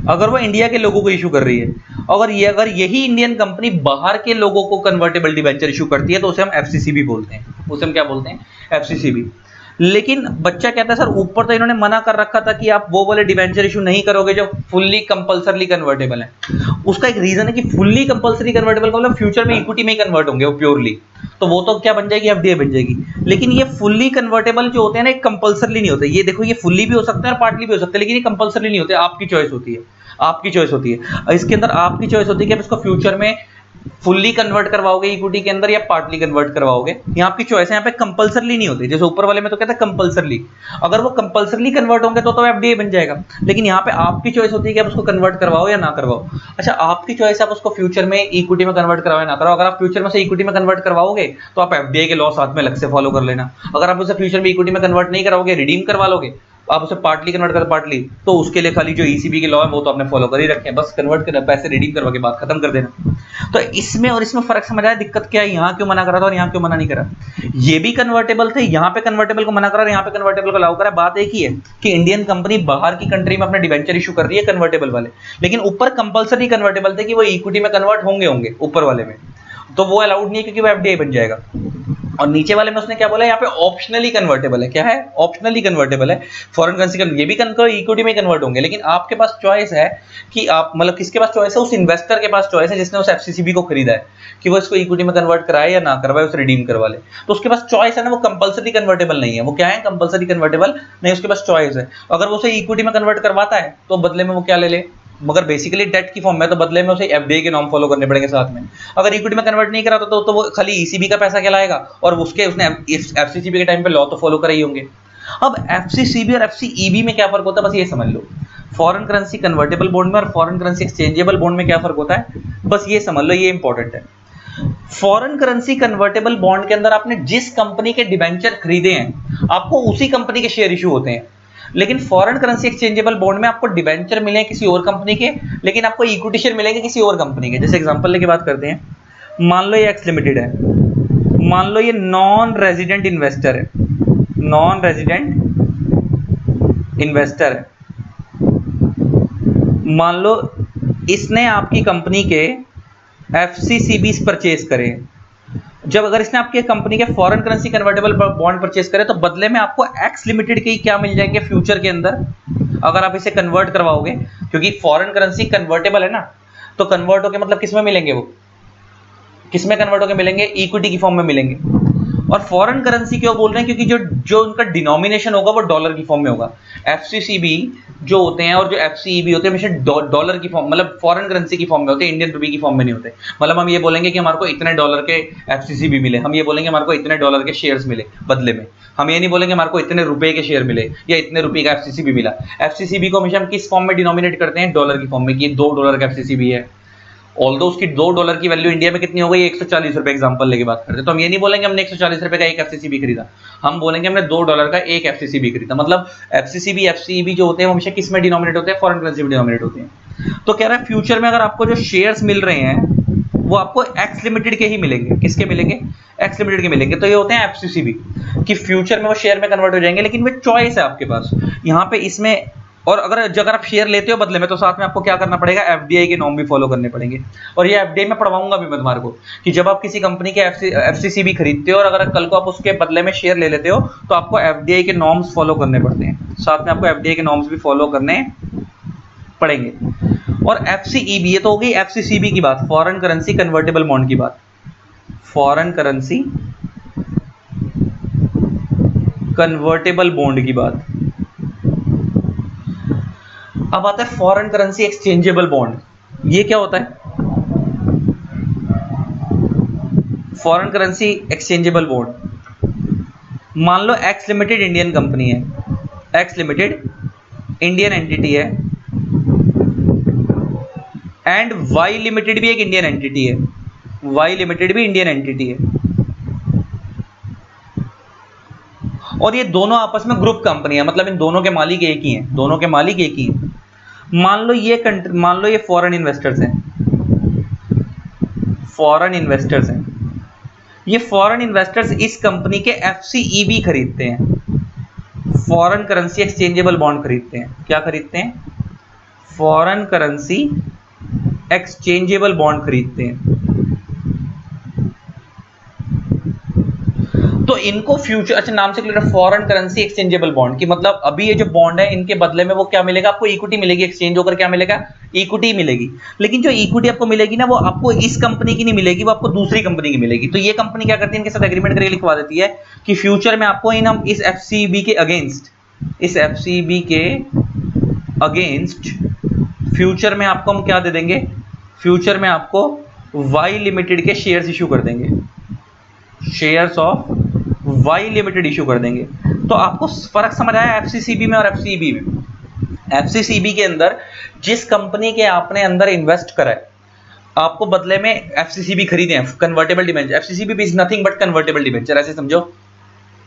अगर वो इंडिया के लोगों को इशू कर रही है। अगर यही इंडियन कंपनी बाहर के लोगों को कन्वर्टेबल डिवेंचर इशू करती है तो उसे हम एफसीसीबी बोलते हैं, उसे हम क्या बोलते हैं, एफसीसीबी। लेकिन बच्चा कहता है सर ऊपर तो इन्होंने मना कर रखा था कि आप वो वाले डिवेंचर इशू नहीं करोगे जो फुल्ली कंपल्सरली कन्वर्टेबल है। उसका एक रीजन है कि फुल्ली कंपल्सरी कन्वर्टेबल का मतलब फ्यूचर में इक्विटी में ही कन्वर्ट होंगे वो प्योरली, तो वो तो क्या बन जाएगी, एफडीआई बन जाएगी। लेकिन ये फुल्ली कन्वर्टेबल जो होते हैं ना, एक कंपल्सरली नहीं होते। ये देखो, ये फुल्ली भी हो सकते हैं और पार्टली भी हो सकते हैं, लेकिन ये कंपल्सरली नहीं होते, आपकी चॉइस होती है, आपकी चॉइस होती है। इसके अंदर आपकी चॉइस होती है कि आप इसको फ्यूचर में फुल्ली कन्वर्ट करवाओगे इक्विटी के अंदर या पार्टली कन्वर्ट करवाओगे, यहाँ आपकी चॉइस है। यहाँ पे कंपल्सरली नहीं होती, जैसे ऊपर वाले में तो कहता है कंपल्सरली, अगर वो कंपल्सरली कन्वर्ट होंगे तो एफडीआई बन जाएगा। लेकिन यहाँ पे आपकी चॉइस होती है कि आप उसको कन्वर्ट करवाओ या ना करवाओ। अच्छा, आपकी चॉइस है आप उसको फ्यूचर में इक्विटी में कन्वर्ट करवाओ या ना करवाओ। अगर आप फ्यूचर में से इक्विटी में कन्वर्ट करवाओगे तो आप एफडीआई के लॉ साथ में अलग से फॉलो कर लेना। अगर आप उसे फ्यूचर में इक्विटी में कन्वर्ट नहीं कराओगे, रिडीम करवा लोगे, आप उसे पार्टली कन्वर्ट कर पार्टली, तो उसके लिए खाली जो ईसीबी के लॉ है वो तो आपने फॉलो कर ही रखे हैं, बस कन्वर्ट कर पैसे रिडीम करवा के बात खत्म कर देना। तो इसमें और इसमें फर्क समझ आया, दिक्कत क्या है, यहाँ क्यों मना करा था और यहाँ क्यों मना नहीं करा। ये भी कन्वर्टेबल थे, यहाँ पे कन्वर्टेबल को मना करा और यहाँ पे कन्वर्टेबल को अलाउ करा। बात एक ही है कि इंडियन कंपनी बाहर की कंट्री में अपने डिवेंचर इशू कर रही है कन्वर्टेबल वाले, लेकिन ऊपर कंपलसरी कन्वर्टेबल थे कि वो इक्विटी में कन्वर्ट होंगे ऊपर वाले में, तो वो अलाउड नहीं है क्योंकि वो एफडीआई बन जाएगा। और नीचे वाले में उसने क्या बोला, यहाँ पे ऑप्शनली कन्वर्टेबल है। क्या है, ऑप्शनली कन्वर्टेबल है। फॉरेन करेंसी ये भी इक्विटी में कन्वर्ट होंगे, लेकिन आपके पास चॉइस है कि आप मतलब किसके पास चॉइस है, उस इन्वेस्टर के पास चॉइस है जिसने उस एफसीसीबी को खरीदा है कि वो इसको इक्विटी में कन्वर्ट कराए या ना करवाए, उसे रिडीम करवा ले। तो उसके पास चॉइस है ना, वो कंपलसरी कन्वर्टेबल नहीं है। वो क्या है, कंपलसरी कन्वर्टेबल नहीं, उसके पास चॉइस है। अगर वो उसे इक्विटी में कन्वर्ट करवाता है तो बदले में वो क्या ले ले, मगर बेसिकली डेट की फॉर्म में, तो बदले में उसे एफडीआई के नॉर्म फॉलो करने पड़ेंगे साथ में। अगर इक्विटी में कन्वर्ट नहीं कराता तो वो खाली ईसीबी का पैसा कहलाएगा, और उसके उसने एफसीसीबी के टाइम पे लॉ तो फॉलो करे ही होंगे। अब एफसीसीबी और एफसीईबी में क्या फर्क होता है, बस ये समझ लो। फॉरेन करेंसी कन्वर्टेबल बॉन्ड में और फॉरेन करेंसी एक्सचेंजेबल बॉन्ड में क्या फर्क होता है, बस ये समझ लो, ये इंपॉर्टेंट है। फॉरेन करेंसी कन्वर्टेबल बॉन्ड के अंदर आपने जिस कंपनी के डिबेंचर खरीदे हैं, आपको उसी कंपनी के शेयर इशू होते हैं। लेकिन फॉरेन करेंसी एक्सचेंजेबल बॉन्ड में आपको डिबेंचर मिले किसी और कंपनी के, लेकिन आपको इक्विटी शेयर मिलेंगे किसी और कंपनी के। जैसे एग्जांपल लेके बात करते हैं, मान लो ये एक्स लिमिटेड है, मान लो ये नॉन रेजिडेंट इन्वेस्टर है, नॉन रेजिडेंट इन्वेस्टर है। मान लो इसने आपकी कंपनी के एफसीसीबीस परचेज करे। जब अगर इसने आपकी कंपनी के foreign currency convertible bond purchase करे, तो बदले में आपको एक्स लिमिटेड के क्या मिल जाएंगे फ्यूचर के अंदर, अगर आप इसे कन्वर्ट करवाओगे, क्योंकि फॉरेन करेंसी कन्वर्टेबल है ना, तो कन्वर्ट होके मतलब किस में मिलेंगे, वो किस में कन्वर्ट होके मिलेंगे, इक्विटी की फॉर्म में मिलेंगे। और फॉरेन करेंसी क्यों बोल रहे हैं, क्योंकि जो उनका डिनोमिनेशन होगा वो डॉलर की फॉर्म में होगा। एफसीसीबी जो होते हैं और जो एफसीईबी होते हैं हमेशा डॉलर की फॉर्म, मतलब फॉरेन करेंसी की फॉर्म में होते हैं, इंडियन रुपी की फॉर्म में नहीं होते। मतलब हम ये बोलेंगे कि हमारे को इतने डॉलर के एफसीसीबी मिले, हम ये बोलेंगे हमारे को इतने डॉलर के शेयर्स मिले बदले में। हम ये नहीं बोलेंगे हमारे को इतने रुपए के शेयर मिले या इतने रुपए का एफसीसीबी मिला। एफसीसीबी को हमेशा हम किस फॉर्म में डिनोमिनेट करते हैं, डॉलर की फॉर्म में, कि $2 का एफसीसीबी है। ऑल्दो उसकी $2 की वैल्यू इंडिया में कितनी हो गई, 140 रुपए एग्जांपल लेके बात करते हैं, तो हम ये नहीं बोलेंगे हमने 140 रुपए का एक एफसीसीबी खरीदा, हम बोलेंगे हमने $2 का एक एफसीसीबी खरीदा। मतलब एफसीसीबी एफसीईबी जो होते हैं वो हमेशा किस में डिनोमिनेट होते हैं, फॉरेन करेंसी में डिनोमिनेट होते हैं। तो कह रहा है फ्यूचर में अगर आपको जो शेयर्स मिल रहे हैं वो आपको एक्स लिमिटेड के ही मिलेंगे। किसके मिलेंगे, एक्स लिमिटेड के मिलेंगे। तो ये होते हैं एफसीसीबी, कि फ्यूचर में वो शेयर में कन्वर्ट हो जाएंगे, लेकिन वो चॉइस है आपके पास यहाँ पे इसमें। और अगर आप शेयर लेते हो बदले में, तो साथ में आपको क्या करना पड़ेगा, एफडीआई के नॉर्म भी फॉलो करने पड़ेंगे। और ये एफडीआई में पढ़वाऊंगा भी मैं तुम्हारे को, कि जब आप किसी कंपनी के एफसीसीबी खरीदते हो और अगर कल को आप उसके बदले में शेयर ले लेते हो, तो आपको एफडीआई के नॉर्म्स फॉलो करने पड़ते हैं, साथ में आपको एफडीआई के नॉर्म्स भी फॉलो करने पड़ेंगे। और एफसीईबी, ये तो हो गई एफसीसीबी की बात, फॉरेन करेंसी कन्वर्टेबल बॉन्ड की बात, फॉरेन करेंसी कन्वर्टेबल बॉन्ड की बात। अब आता है फॉरेन करेंसी एक्सचेंजेबल बॉन्ड। ये क्या होता है, फॉरेन करेंसी एक्सचेंजेबल बॉन्ड। मान लो एक्स लिमिटेड इंडियन कंपनी है, एक्स लिमिटेड इंडियन एंटिटी है, एंड वाई लिमिटेड भी एक इंडियन एंटिटी है, वाई लिमिटेड भी इंडियन एंटिटी है, और ये दोनों आपस में ग्रुप कंपनी है, मतलब इन दोनों के मालिक एक ही हैं, दोनों के मालिक एक ही हैं। मान लो ये फॉरेन इन्वेस्टर्स हैं, फॉरेन इन्वेस्टर्स हैं, ये फॉरेन इन्वेस्टर्स इस कंपनी के एफसीईबी खरीदते हैं, फॉरेन करेंसी एक्सचेंजेबल बॉन्ड खरीदते हैं। क्या खरीदते हैं, फॉरेन करेंसी एक्सचेंजेबल बॉन्ड खरीदते हैं। तो इनको फ्यूचर, अच्छा नाम से clear, foreign currency exchangeable bond की मतलब अभी ये जो बॉन्ड है इनके बदले में वो क्या मिलेगा, आपको इक्विटी मिलेगी, एक्सचेंज होकर क्या मिलेगा, इक्विटी मिलेगी। लेकिन जो इक्विटी आपको मिलेगी ना, वो आपको इस कंपनी की नहीं मिलेगी, वो आपको दूसरी कंपनी की मिलेगी। तो ये कंपनी क्या करती है, इनके साथ एग्रीमेंट करके लिखवा देती है कि फ्यूचर में आपको इस एफसीबी के अगेंस्ट, इस एफसीबी के अगेंस्ट फ्यूचर में आपको हम क्या दे देंगे, फ्यूचर में आपको वाई लिमिटेड के शेयर्स इशू कर देंगे, shares of Y limited issue कर देंगे। तो आपको फर्क समझ आया एफसीसीबी में और एफसीईबी में। एफसीसीबी के अंदर जिस कंपनी के आपने अंदर इन्वेस्ट करा है, आपको बदले में एफसीसीबी खरीदे हैं, convertible debenture. FCCB is nothing but convertible debenture, ऐसे समझो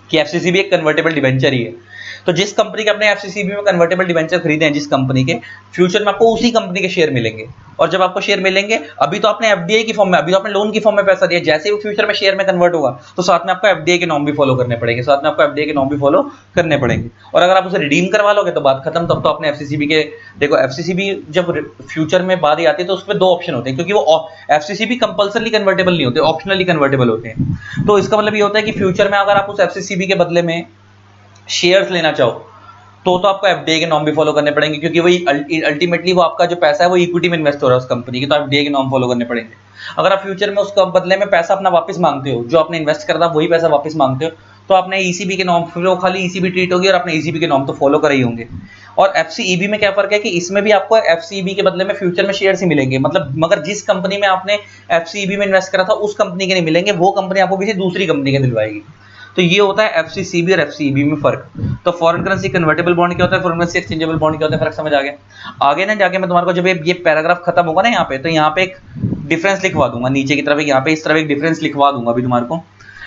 कि एफसीसीबी एक कन्वर्टेबल डिबेंचर ही है। तो जिस कंपनी के अपने एफसीसीबी में कन्वर्टेबल डिबेंचर खरीदे हैं, जिस कंपनी के, फ्यूचर में आपको उसी कंपनी के शेयर मिलेंगे। और जब आपको शेयर मिलेंगे, अभी तो आपने एफडीआई की फॉर्म में, अभी तो आपने लोन की फॉर्म में पैसा दिया, जैसे ही वो फ्यूचर में शेयर में कन्वर्ट होगा तो साथ में आपको एफडीआई के नॉर्म भी फॉलो करने पड़ेंगे, साथ में आपको एफडीआई के नॉर्म भी फॉलो करने पड़ेंगे। और अगर आप उसे रिडीम करवा लोगे तो बात खत्म। तब तो आपने एफसीसीबी के, देखो एफसीसीबी जब फ्यूचर में बात आती है तो उसमें दो ऑप्शन होते हैं, क्योंकि वो एफसीसीबी कंपल्सरली कन्वर्टेबल नहीं होते, ऑप्शनली कन्वर्टेबल होते हैं। तो इसका मतलब ये होता है कि फ्यूचर में अगर आप उस एफसीसीबी के बदले में शेयर्स लेना चाहो तो आपको एफडीआई के नॉर्म भी फॉलो करने पड़ेंगे, क्योंकि वही अल्टीमेटली वो आपका जो पैसा है वो इक्विटी में इन्वेस्ट हो रहा है उस कंपनी की, तो एफडीआई के नॉर्म फॉलो करने पड़ेंगे। अगर आप फ्यूचर में उसका बदले में पैसा अपना वापस मांगते हो, जो आपने इन्वेस्ट करा था वही पैसा वापस मांगते हो, तो आपने ईसीबी के नॉर्म, फिर वो खाली ईसीबी ट्रीट होगी और आपने ईसीबी के नॉर्म तो फॉलो कर ही होंगे। और एफसीईबी में क्या फर्क है कि इसमें भी आपको एफसीईबी के बदले में फ्यूचर में शेयर्स ही मिलेंगे, मतलब मगर जिस कंपनी में आपने एफसीईबी में इन्वेस्ट करा था उस कंपनी के नहीं मिलेंगे, वो कंपनी आपको किसी दूसरी कंपनी के दिलवाएगी। तो ये होता है एफसीसीबी और एफसीईबी में फर्क। तो फॉरेन करेंसी कन्वर्टेबल बॉन्ड क्या होता है, फॉरेन करेंसी एक्सचेंजेबल बॉन्ड क्या होता है, फर्क समझ आ गया। आगे ना जाके मैं तुम्हारे को जब ये पैराग्राफ खत्म होगा ना यहाँ पे, तो यहाँ पे एक डिफरेंस लिखवा दूंगा नीचे की तरफ, यहाँ पे इस तरफ एक डिफरेंस लिखवा दूंगा अभी तुम्हारे को,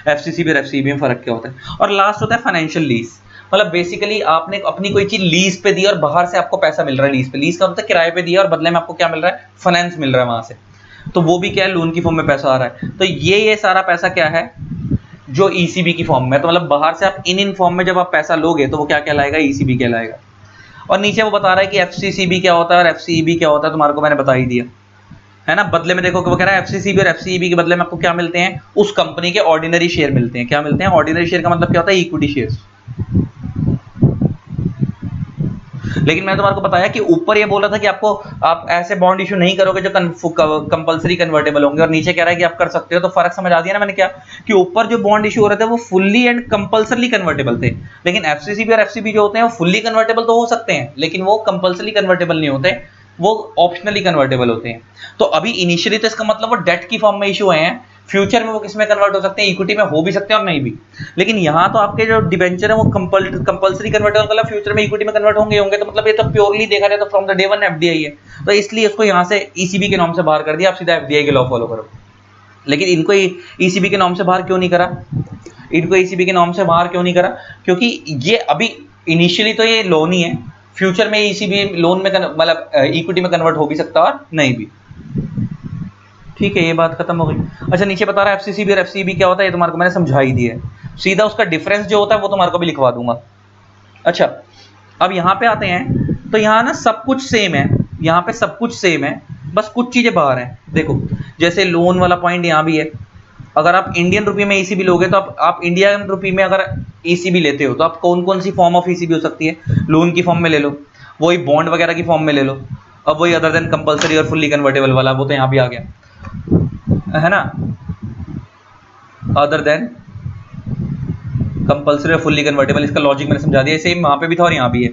एफसीसीबी और एफसीईबी में फर्क क्या होता है। और लास्ट होता है फाइनेंशियल लीज, मतलब बेसिकली आपने अपनी कोई चीज लीज पे दी और बाहर से आपको पैसा मिल रहा है लीज पे, लीज का मतलब किराए पे दिया और बदले में आपको क्या मिल रहा है, फाइनेंस मिल रहा है वहां से, तो वो भी क्या है, लोन की फॉर्म में पैसा आ रहा है। तो ये सारा पैसा क्या है, जो ईसीबी की फॉर्म में, तो मतलब बाहर से आप इन फॉर्म में जब आप पैसा लोगे तो वो क्या कहलाएगा, ईसीबी कहलाएगा। और नीचे वो बता रहा है कि एफसीसीबी क्या होता है और एफसीईबी क्या होता है, तुम्हारे को मैंने बता ही दिया है ना। बदले में देखो वो कह रहा है एफसीसीबी और एफसीईबी के बदले में आपको क्या मिलते हैं, उस कंपनी के ऑर्डिनरी शेयर मिलते हैं। क्या मिलते हैं, ऑर्डिनरी शेयर का मतलब क्या होता है, इक्विटी शेयर्स। लेकिन मैंने तुम्हारे को बताया कि ऊपर ये बोल रहा था कि आपको, आप ऐसे बॉन्ड इशू नहीं करोगे जो कंपलसरी कन्वर्टेबल होंगे, और नीचे कह रहा है कि आप कर सकते हो। तो फर्क समझ आ दिया ना मैंने क्या, कि ऊपर जो बॉन्ड इशू हो रहे थे वो फुल्ली एंड कंपलसरी कन्वर्टेबल थे, लेकिन एफसीसीबी और एफसीबी जो होते हैं वो फुल्ली कन्वर्टेबल तो हो सकते हैं, लेकिन वो कंपलसरी कन्वर्टेबल नहीं होते, वो ऑप्शनली कन्वर्टेबल होते हैं। तो अभी इनिशियली तो इसका मतलब वो डेट की फॉर्म में इशू हुए हैं, फ्यूचर में वो किस में कन्वर्ट हो सकते हैं, इक्विटी में हो भी सकते हैं और नहीं भी। लेकिन यहाँ तो आपके जो डिबेंचर है वो कंपलसरी कन्वर्टेबल, मतलब फ्यूचर में इक्विटी में कन्वर्ट होंगे होंगे, तो मतलब ये तो प्योरली देखा जाए तो from the day one FDI है, तो इसलिए उसको यहाँ से ईसीबी के नाम से बाहर कर दिया, आप सीधा एफडीआई के लॉ फॉलो करो। लेकिन इनको ईसीबी के नाम से बाहर क्यों नहीं करा, इनको ईसीबी के नाम से बाहर क्यों नहीं करा, क्योंकि ये अभी इनिशियली तो ये लोन ही है, फ्यूचर में ईसीबी लोन में मतलब इक्विटी में कन्वर्ट हो भी सकता है और नहीं भी। ठीक है, ये बात खत्म हो गई। अच्छा, नीचे बता रहा है एफसीसीबी और एफसीईबी क्या होता है, ये तुम्हारे को मैंने समझा ही दिया है, सीधा उसका डिफरेंस जो होता है वो तुम्हारे को भी लिखवा दूंगा। अच्छा, अब यहाँ पे आते हैं, तो यहाँ ना सब कुछ सेम है, यहाँ पे सब कुछ सेम है, बस कुछ चीजें बाहर हैं। देखो, जैसे लोन वाला पॉइंट यहाँ भी है, अगर आप इंडियन रुपये में ईसीबी लोगे तो आप इंडियन रुपये में अगर ईसीबी लेते हो तो आप कौन कौन सी फॉर्म ऑफ ईसीबी हो सकती है, लोन की फॉर्म में ले लो, वही बॉन्ड वगैरह की फॉर्म में ले लो, अब वही अदर देन कंपलसरी और फुल्ली कन्वर्टेबल वाला, वो तो यहाँ भी आ गया है ना, अदर देन कंपलसरी और फुल्ली कन्वर्टेबल, इसका लॉजिक मैंने समझा दिया, सेम वहां पे भी था और यहाँ भी है।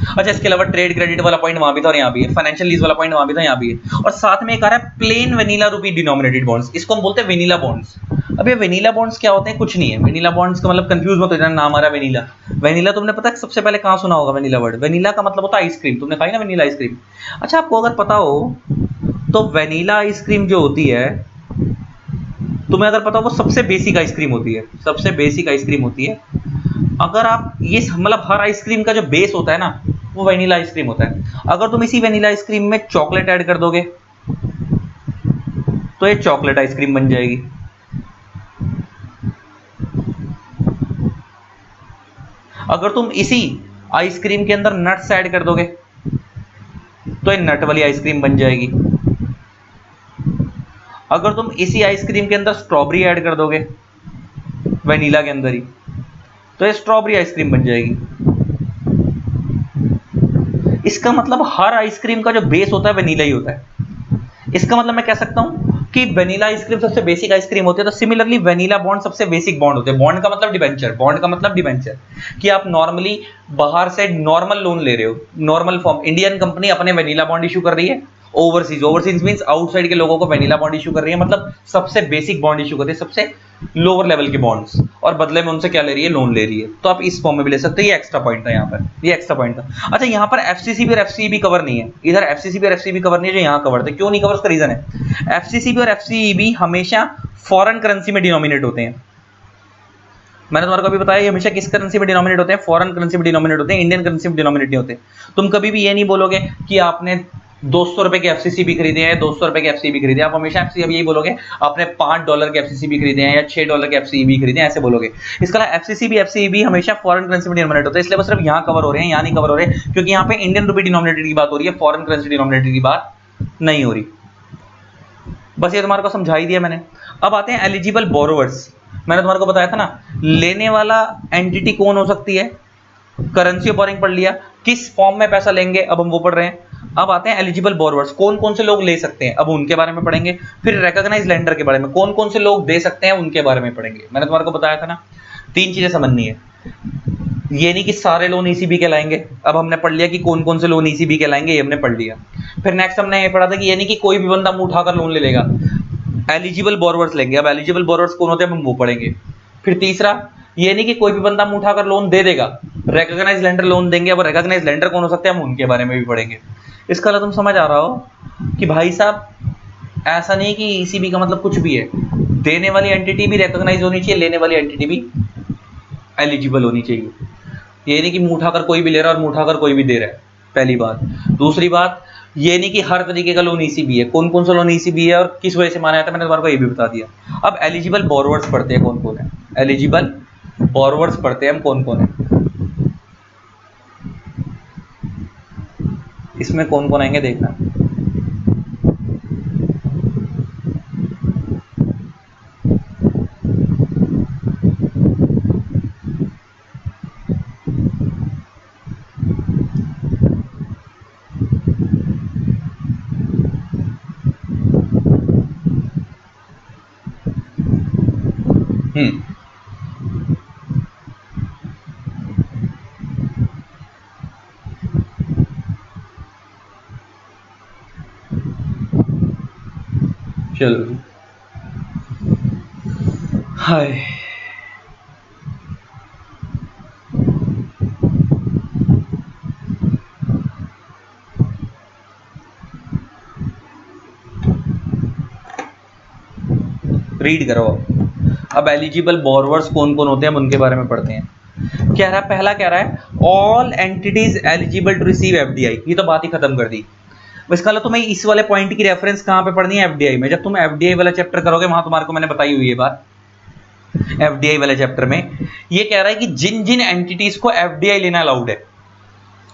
अच्छा, इसके अलावा ट्रेड क्रेडिट वाला पॉइंट वहां भी था और यहाँ भी है, फाइनेंशियल लीज वाला पॉइंट वहां भी था, यहाँ भी है, और साथ में एक आ रहा है plain vanilla rupee denominated bonds, इसको हम बोलते हैं वेनिला बॉन्ड्स। अब ये वेनिला बॉन्ड्स क्या होते हैं, कुछ नहीं है। वेनिला बॉन्ड्स का मतलब कंफ्यूज मत हो जाना, नाम आ रहा है वेनिला। वेनिला तुमने पता है सबसे पहले कहाँ सुना होगा वेनिला वर्ड, वेनिला का मतलब होता है आइसक्रीम, तुमने खाई ना वेनिला आइसक्रीम। अच्छा, आपको अगर पता हो तो वेनिला आइसक्रीम जो होती है, तुम्हें अगर पता हो, वो सबसे बेसिक आइसक्रीम होती है, सबसे बेसिक आइसक्रीम होती है। अगर आप ये मतलब हर आइसक्रीम का जो बेस होता है ना, वो वेनिला आइसक्रीम होता है। अगर तुम इसी वेनिला आइसक्रीम में चॉकलेट ऐड कर दोगे तो ये चॉकलेट आइसक्रीम बन जाएगी। अगर तुम इसी आइसक्रीम के अंदर नट्स ऐड कर दोगे तो ये नट वाली आइसक्रीम बन जाएगी। अगर तुम इसी आइसक्रीम के अंदर स्ट्रॉबेरी ऐड कर दोगे वेनिला के अंदर ही, तो ये स्ट्रॉबेरी आइसक्रीम बन जाएगी। इसका मतलब हर आइसक्रीम का जो बेस होता है वेनिला ही होता है। इसका मतलब मैं कह सकता हूं कि वेनिला आइसक्रीम सबसे बेसिक आइसक्रीम होती है, तो सिमिलरली वेनिला बॉन्ड सबसे बेसिक बॉन्ड होते हैं। बॉन्ड का मतलब डिबेंचर, बॉन्ड का मतलब डिबेंचर, कि आप नॉर्मली बाहर से नॉर्मल लोन ले रहे हो, नॉर्मल फॉर्म, इंडियन कंपनी अपने वेनिला बॉन्ड इशू कर रही है, ओवरसीज मींस आउटसाइड के लोगों को वेनिला बॉन्ड इशू कर रही है, मतलब सबसे बेसिक बॉन्ड इशू करती है, सबसे लोअर लेवल के बॉन्ड्स, और बदले में उनसे क्या ले रही है, लोन ले रही है। तो आप इस फॉर्म में भी ले सकते हो, ये एक्स्ट्रा पॉइंट था यहाँ पर, ये एक्स्ट्रा पॉइंट था। अच्छा, यहाँ पर एफसीसीबी और एफसीईबी कवर नहीं है, इधर एफसीसीबी और एफसीईबी कवर नहीं है जो यहाँ कवर थे। क्यों नहीं कवर, उसका रीजन है, एफसीसीबी और एफसीईबी हमेशा फॉरेन करेंसी में डिनोमिनेट होते हैं, मैंने तुम्हारे को अभी बताया ये हमेशा किस करेंसी में डिनोमिनेट होते हैं, फॉरेन करेंसी में डिनोमिनेट होते हैं, इंडियन करेंसी में डिनोमिनेट नहीं होते। तुम कभी भी ये नहीं बोलोगे कि आपने 200 रुपए के एफसीसीबी खरीदे हैं, 200 रुपए के एफसीबी खरीदे, आप हमेशा यही बोलोगे आपने $5 के एफसीसीबी खरीदे हैं या $6 के एफसीसीबी खरीदे हैं, ऐसे बोलोगे। इसका एफसीसीबी हमेशा फॉरेन करेंसी में डिनोमिनेट होता है, इसलिए बस सिर्फ यहाँ कवर हो रहे हैं, यहाँ नहीं कवर हो रहे, क्योंकि यहाँ पे इंडियन रुपी डिनोमिनेटेड की बात हो रही है, फॉरेन करेंसी डिनोमिनेटेड की बात नहीं हो रही। बस ये तुम्हारे को समझा ही दिया मैंने। अब आते हैं एलिजिबल बोरोवर्स। मैंने तुम्हारे को बताया था ना, लेने वाला एंटिटी कौन हो सकती है, करेंसी ऑफ बोरिंग पढ़ लिया, किस फॉर्म में पैसा लेंगे अब हम वो पढ़ रहे हैं। अब आते हैं एलिजिबल बोरोवर्स, कौन कौन से लोग ले सकते हैं, अब उनके बारे में पढ़ेंगे। फिर रिकॉग्नाइज्ड लेंडर के बारे में, कौन कौन से लोग दे सकते हैं उनके बारे में पढ़ेंगे। मैंने तुम्हारे को बताया था ना, 3 चीजें समझनी है। ये नहीं कि सारे लोन ईसीबी के लाएंगे, अब हमने पढ़ लिया कि कौन कौन से लोन ईसीबी के लाएंगे, ये हमने पढ़ लिया। फिर नेक्स्ट हमने ये पढ़ा था कि ये नहीं कि कोई भी बंदा मुंह उठाकर लोन ले लेगा, एलिजिबल बोरोवर्स लेंगे। अब एलिजिबल बोरोवर्स कौन होते हैं हम वो पढ़ेंगे। फिर तीसरा, ये नहीं कि कोई भी बंदा मुंह उठाकर लोन दे देगा, रिकॉग्नाइज लेंडर लोन देंगे। अब रिकॉग्नाइज लेंडर कौन हो सकते हैं हम उनके बारे में भी पढ़ेंगे। इसका तुम समझ आ रहा हो कि भाई साहब ऐसा नहीं कि ईसीबी का मतलब कुछ भी है, देने वाली एंटिटी भी रिकॉग्नाइज होनी चाहिए, लेने वाली एंटिटी भी एलिजिबल होनी चाहिए। ये नहीं कि मुंह उठाकर कोई भी ले रहा है और मुंह उठाकर कोई भी दे रहा है, पहली बात। दूसरी बात, ये नहीं कि हर तरीके का लोन ईसीबी है, कौन कौन सा लोन ईसीबी है और किस वजह से माना जाता है, मैंने तुम्हारे को ये भी बता दिया। अब एलिजिबल बोरोवर्स पढ़ते हैं कौन कौन है, एलिजिबल बोरोवर्स पढ़ते हैं हम कौन कौन है। इसमें कौन कौन आएंगे देखना। चलो हाय, रीड करो। अब एलिजिबल बोरोवर्स कौन कौन होते हैं हम उनके बारे में पढ़ते हैं। क्या रहा, पहला क्या रहा है, all entities eligible to receive FDI. ये तो बात ही खत्म कर दी। इसका तुम्हें इस वाले पॉइंट की रेफरेंस कहां पे पढ़नी है, एफडीआई में। जब तुम एफडीआई वाला चैप्टर करोगे वहां तुम्हारे को मैंने बताई हुई है बात। एफडीआई वाले चैप्टर में ये कह रहा है कि जिन जिन एंटिटीज को एफडीआई लेना अलाउड है,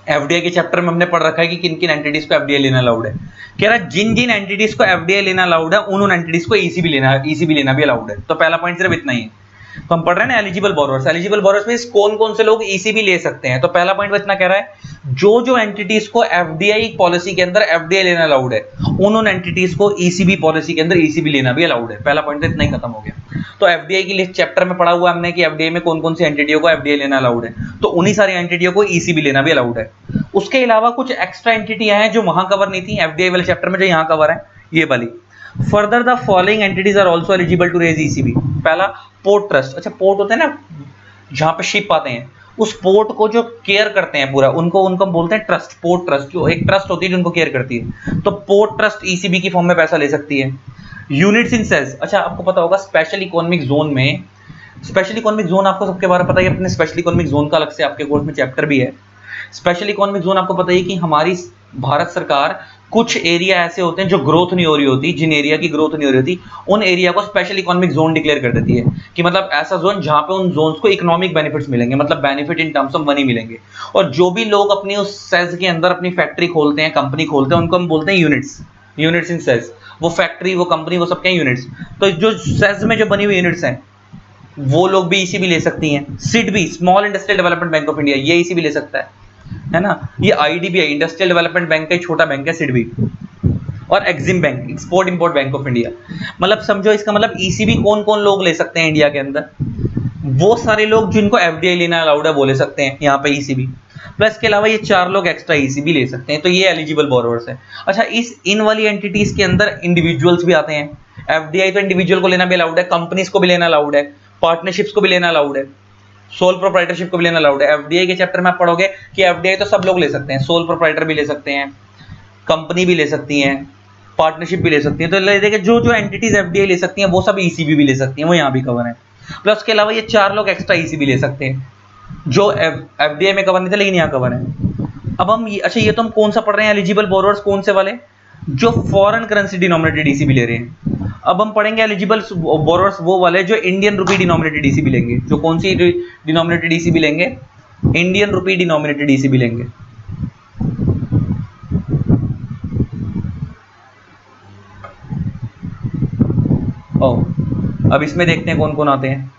एफडीआई के चैप्टर में हमने पढ़ रखा है कि किन किन एंटिटीज को एफडीआई लेना अलाउड है। कह रहा है जिन जिन एंटिटीज को एफडीआई लेना अलाउड है उन एंटिटीज को ईसीबी लेना भी अलाउड है। तो पहला पॉइंट सिर्फ इतना ही है। तो हम पढ़ रहे हैं ना एलिजिबल बोरोवर्स। एलिजिबल बोरोवर्स में कौन कौन से लोग ईसीबी ले सकते हैं। तो पहला पॉइंट इतना कह रहा है, जो एंटिटीज को एफडीआई पॉलिसी के अंदर एफडीआई लेना अलाउड है उन एंटिटीज को ईसीबी पॉलिसी के अंदर ईसीबी लेना भी अलाउड है। पहला पॉइंट इतना ही खत्म हो गया। तो एफडीआई की लिस्ट चैप्टर में पढ़ा हुआ हमने कि एफडीआई में कौन कौन सी एंटिटियों को एफडीआई लेना अलाउड है, तो उन्हीं सारी एंटिटियों को ईसीबी लेना भी अलाउड है। उसके अलावा कुछ एक्स्ट्रा एंटिटियां हैं जो वहां कवर नहीं थी एफडीआई वाले चैप्टर में, जो यहां कवर है, ये वाली। Further the following entities are also eligible to raise ECB. पहला, पोर्ट ट्रस्ट। अच्छा, पोर्ट होते हैं ना जहां पे शिप आते हैं, उस पोर्ट को जो केयर करते हैं पूरा, उनको बोलते हैं ट्रस्ट, पोर्ट ट्रस्ट। जो एक ट्रस्ट होती है जो उनको केयर करती है, तो पोर्ट ट्रस्ट ईसीबी की फॉर्म में पैसा ले सकती है। Units in cells. अच्छा, आपको पता होगा स्पेशल इकोनॉमिक जोन में, स्पेशल इकोनॉमिक जोन आपको सबके बारे में पता है, अपने स्पेशल इकोनॉमिक जोन का अलग से आपके कोर्स में चैप्टर भी है। स्पेशल इकोनॉमिक जोन आपको पता है कि हमारी भारत सरकार, कुछ एरिया ऐसे होते हैं जो ग्रोथ नहीं हो रही होती, जिन एरिया की ग्रोथ नहीं हो रही होती, उन एरिया को स्पेशल इकोनॉमिक जोन डिक्लेयर कर देती है कि मतलब ऐसा जोन जहां पे उन जोन्स को इकोनॉमिक बेनिफिट्स मिलेंगे, मतलब benefit in terms of money मिलेंगे। और जो भी लोग अपनी उस सेज के अंदर अपनी फैक्ट्री खोलते हैं, कंपनी खोलते हैं, उनको हम बोलते हैं यूनिट्स, यूनिट्स इन सेज। वो फैक्ट्री, वो कंपनी, वो सब क्या यूनिट्स। तो जो सेज में जो बनी हुई यूनिट्स हैं वो लोग भी ईसीबी ले सकती हैं। सिड भी, small industrial development bank of India, ये ईसीबी ले सकता है ना। ये आईडीबीआई, इंडस्ट्रियल डेवलपमेंट बैंक का छोटा बैंक है सिडबी। और Exim bank, export import bank of India. मतलब समझो इसका मतलब ईसीबी कौन कौन लोग ले सकते हैं इंडिया के अंदर, वो सारे लोग जिनको एफडीआई लेना अलाउड है वो ले सकते हैं यहाँ पे ईसीबी। प्लस के अलावा ये 4 लोग एक्स्ट्रा ईसीबी ले सकते हैं। तो ये एलिजिबल बोरोवर्स है। अच्छा, इन वाली एंटिटीज के अंदर इंडिविजुअल्स भी आते हैं। एफडीआई तो इंडिविजुअल को लेना भी अलाउड है, कंपनीज को भी लेना अलाउड है, पार्टनरशिप्स को भी लेना अलाउड है, सोल प्रोप्राइटरशिप को भी लेना अलाउड है। एफडीआई के चैप्टर में आप पढ़ोगे कि एफडीआई तो सब लोग ले सकते हैं, सोल प्रोप्राइटर भी ले सकते हैं, कंपनी भी ले सकती हैं, पार्टनरशिप भी ले सकती हैं। तो देखिए जो एंटिटीज एफडीआई ले सकती हैं वो सब ईसीबी भी ले सकती हैं, वो यहाँ भी कवर है। प्लस उसके अलावा ये 4 लोग एक्स्ट्रा ईसीबी ले सकते हैं जो एफडीआई में कवर नहीं थे लेकिन यहाँ कवर है। अब हम अच्छा ये तो हम कौन सा पढ़ रहे हैं, एलिजिबल बोरोवर्स कौन से वाले, जो फॉरेन करेंसी डिनोमिनेटेड ईसीबी ले रहे हैं। अब हम पढ़ेंगे एलिजिबल बोरोवर्स वो वाले जो इंडियन रुपी डिनोमिनेटेड ईसीबी लेंगे। जो कौन सी डिनोमिनेटेड ईसीबी लेंगे, इंडियन रुपी डिनोमिनेटेड ईसीबी लेंगे। अब इसमें देखते हैं कौन कौन आते हैं।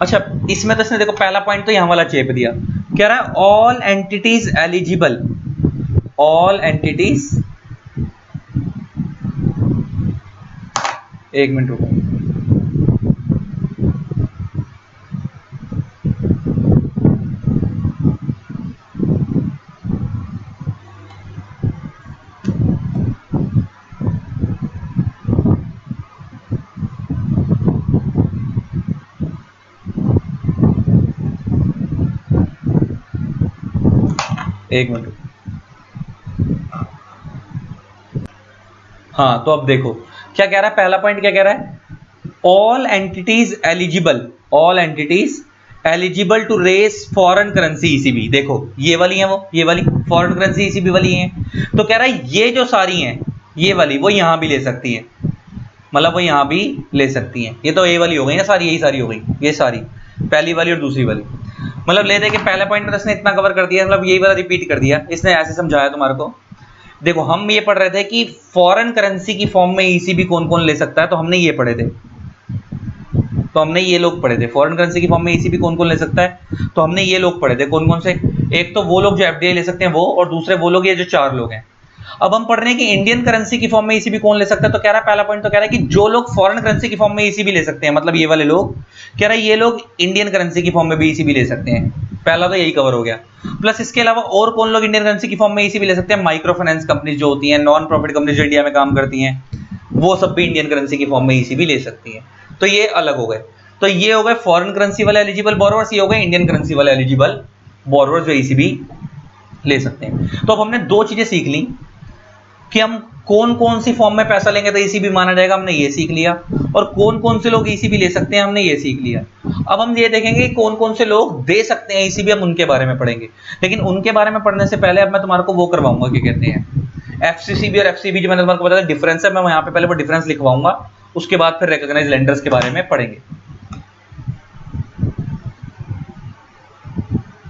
अच्छा इसमें तो इसने देखो पहला पॉइंट तो यहां वाला चेप दिया, कह रहा है all entities eligible, all entities, एक मिनट रुको, एक मिनट। हाँ तो अब देखो क्या कह रहा है, पहला पॉइंट क्या कह रहा है, all entities eligible, all entities eligible to raise foreign currency ECB. देखो ये वाली है, वो ये वाली फॉरेन करेंसी ईसीबी वाली है। तो कह रहा है ये जो सारी हैं ये वाली वो यहां भी ले सकती है, मतलब वो यहां भी ले सकती हैं। ये तो ए वाली हो गई ना सारी, यही सारी हो गई, ये सारी पहली वाली और दूसरी वाली। मतलब ले दे कि पहला पॉइंट में इसने इतना कवर कर दिया, मतलब यही वाला रिपीट कर दिया इसने, ऐसे समझाया तुम्हारे को। देखो हम ये पढ़ रहे थे कि फॉरेन करेंसी की फॉर्म में ईसीबी कौन कौन ले सकता है, तो हमने ये पढ़े थे, तो हमने ये लोग पढ़े थे फॉरेन करेंसी की फॉर्म में ईसीबी कौन कौन ले सकता है, तो हमने ये लोग पढ़े थे कौन कौन से। एक तो वो लोग जो एफडीआई ले सकते हैं वो, और दूसरे वो लोग ये जो 4 लोग हैं। अब हम पढ़ रहे हैं कि इंडियन करेंसी की फॉर्म में ईसीबी कौन ले सकता है, तो कह रहा है पहला पॉइंट तो कह रहा है कि जो लोग फॉरेन करेंसी की फॉर्म में ईसीबी ले सकते हैं, मतलब ये वाले लोग, कह रहा है ये लोग इंडियन करेंसी की फॉर्म में भी ईसीबी ले सकते हैं। पहला तो यही कवर हो गया। प्लस इसके अलावा और कौन लोग इंडियन करेंसी की फॉर्म में ईसीबी ले सकते हैं, माइक्रो फाइनेंस कंपनी जो होती हैं, नॉन प्रॉफिट कंपनी जो इंडिया में काम करती हैं, वो सब भी इंडियन करेंसी की फॉर्म में ईसीबी ले सकती हैं। तो ये अलग हो गए। तो ये हो गए फॉरेन करेंसी वाले एलिजिबल बोरोवर्स, ये हो गए इंडियन करेंसी वाले एलिजिबल बोरोवर्स जो ईसीबी ले सकते हैं। तो अब हमने 2 चीजें सीख ली कि हम कौन कौन सी फॉर्म में पैसा लेंगे तो ईसीबी माना जाएगा, हमने ये सीख लिया। और कौन कौन से लोग ईसीबी ले सकते हैं, हमने ये सीख लिया। अब हम ये देखेंगे कि कौन कौन से लोग दे सकते हैं ईसीबी, हम उनके बारे में पढ़ेंगे। लेकिन उनके बारे में पढ़ने से पहले अब मैं तुम्हारे को वो करवाऊंगा, क्या कहते हैं एफसीसीबी और एफसीबी, जो मैंने तुम्हारे को बताया डिफरेंस है, मैं यहाँ पे पहले वो डिफरेंस लिखवाऊंगा, उसके बाद फिर रिकॉग्नाइज्ड लेंडर्स के बारे में पढ़ेंगे।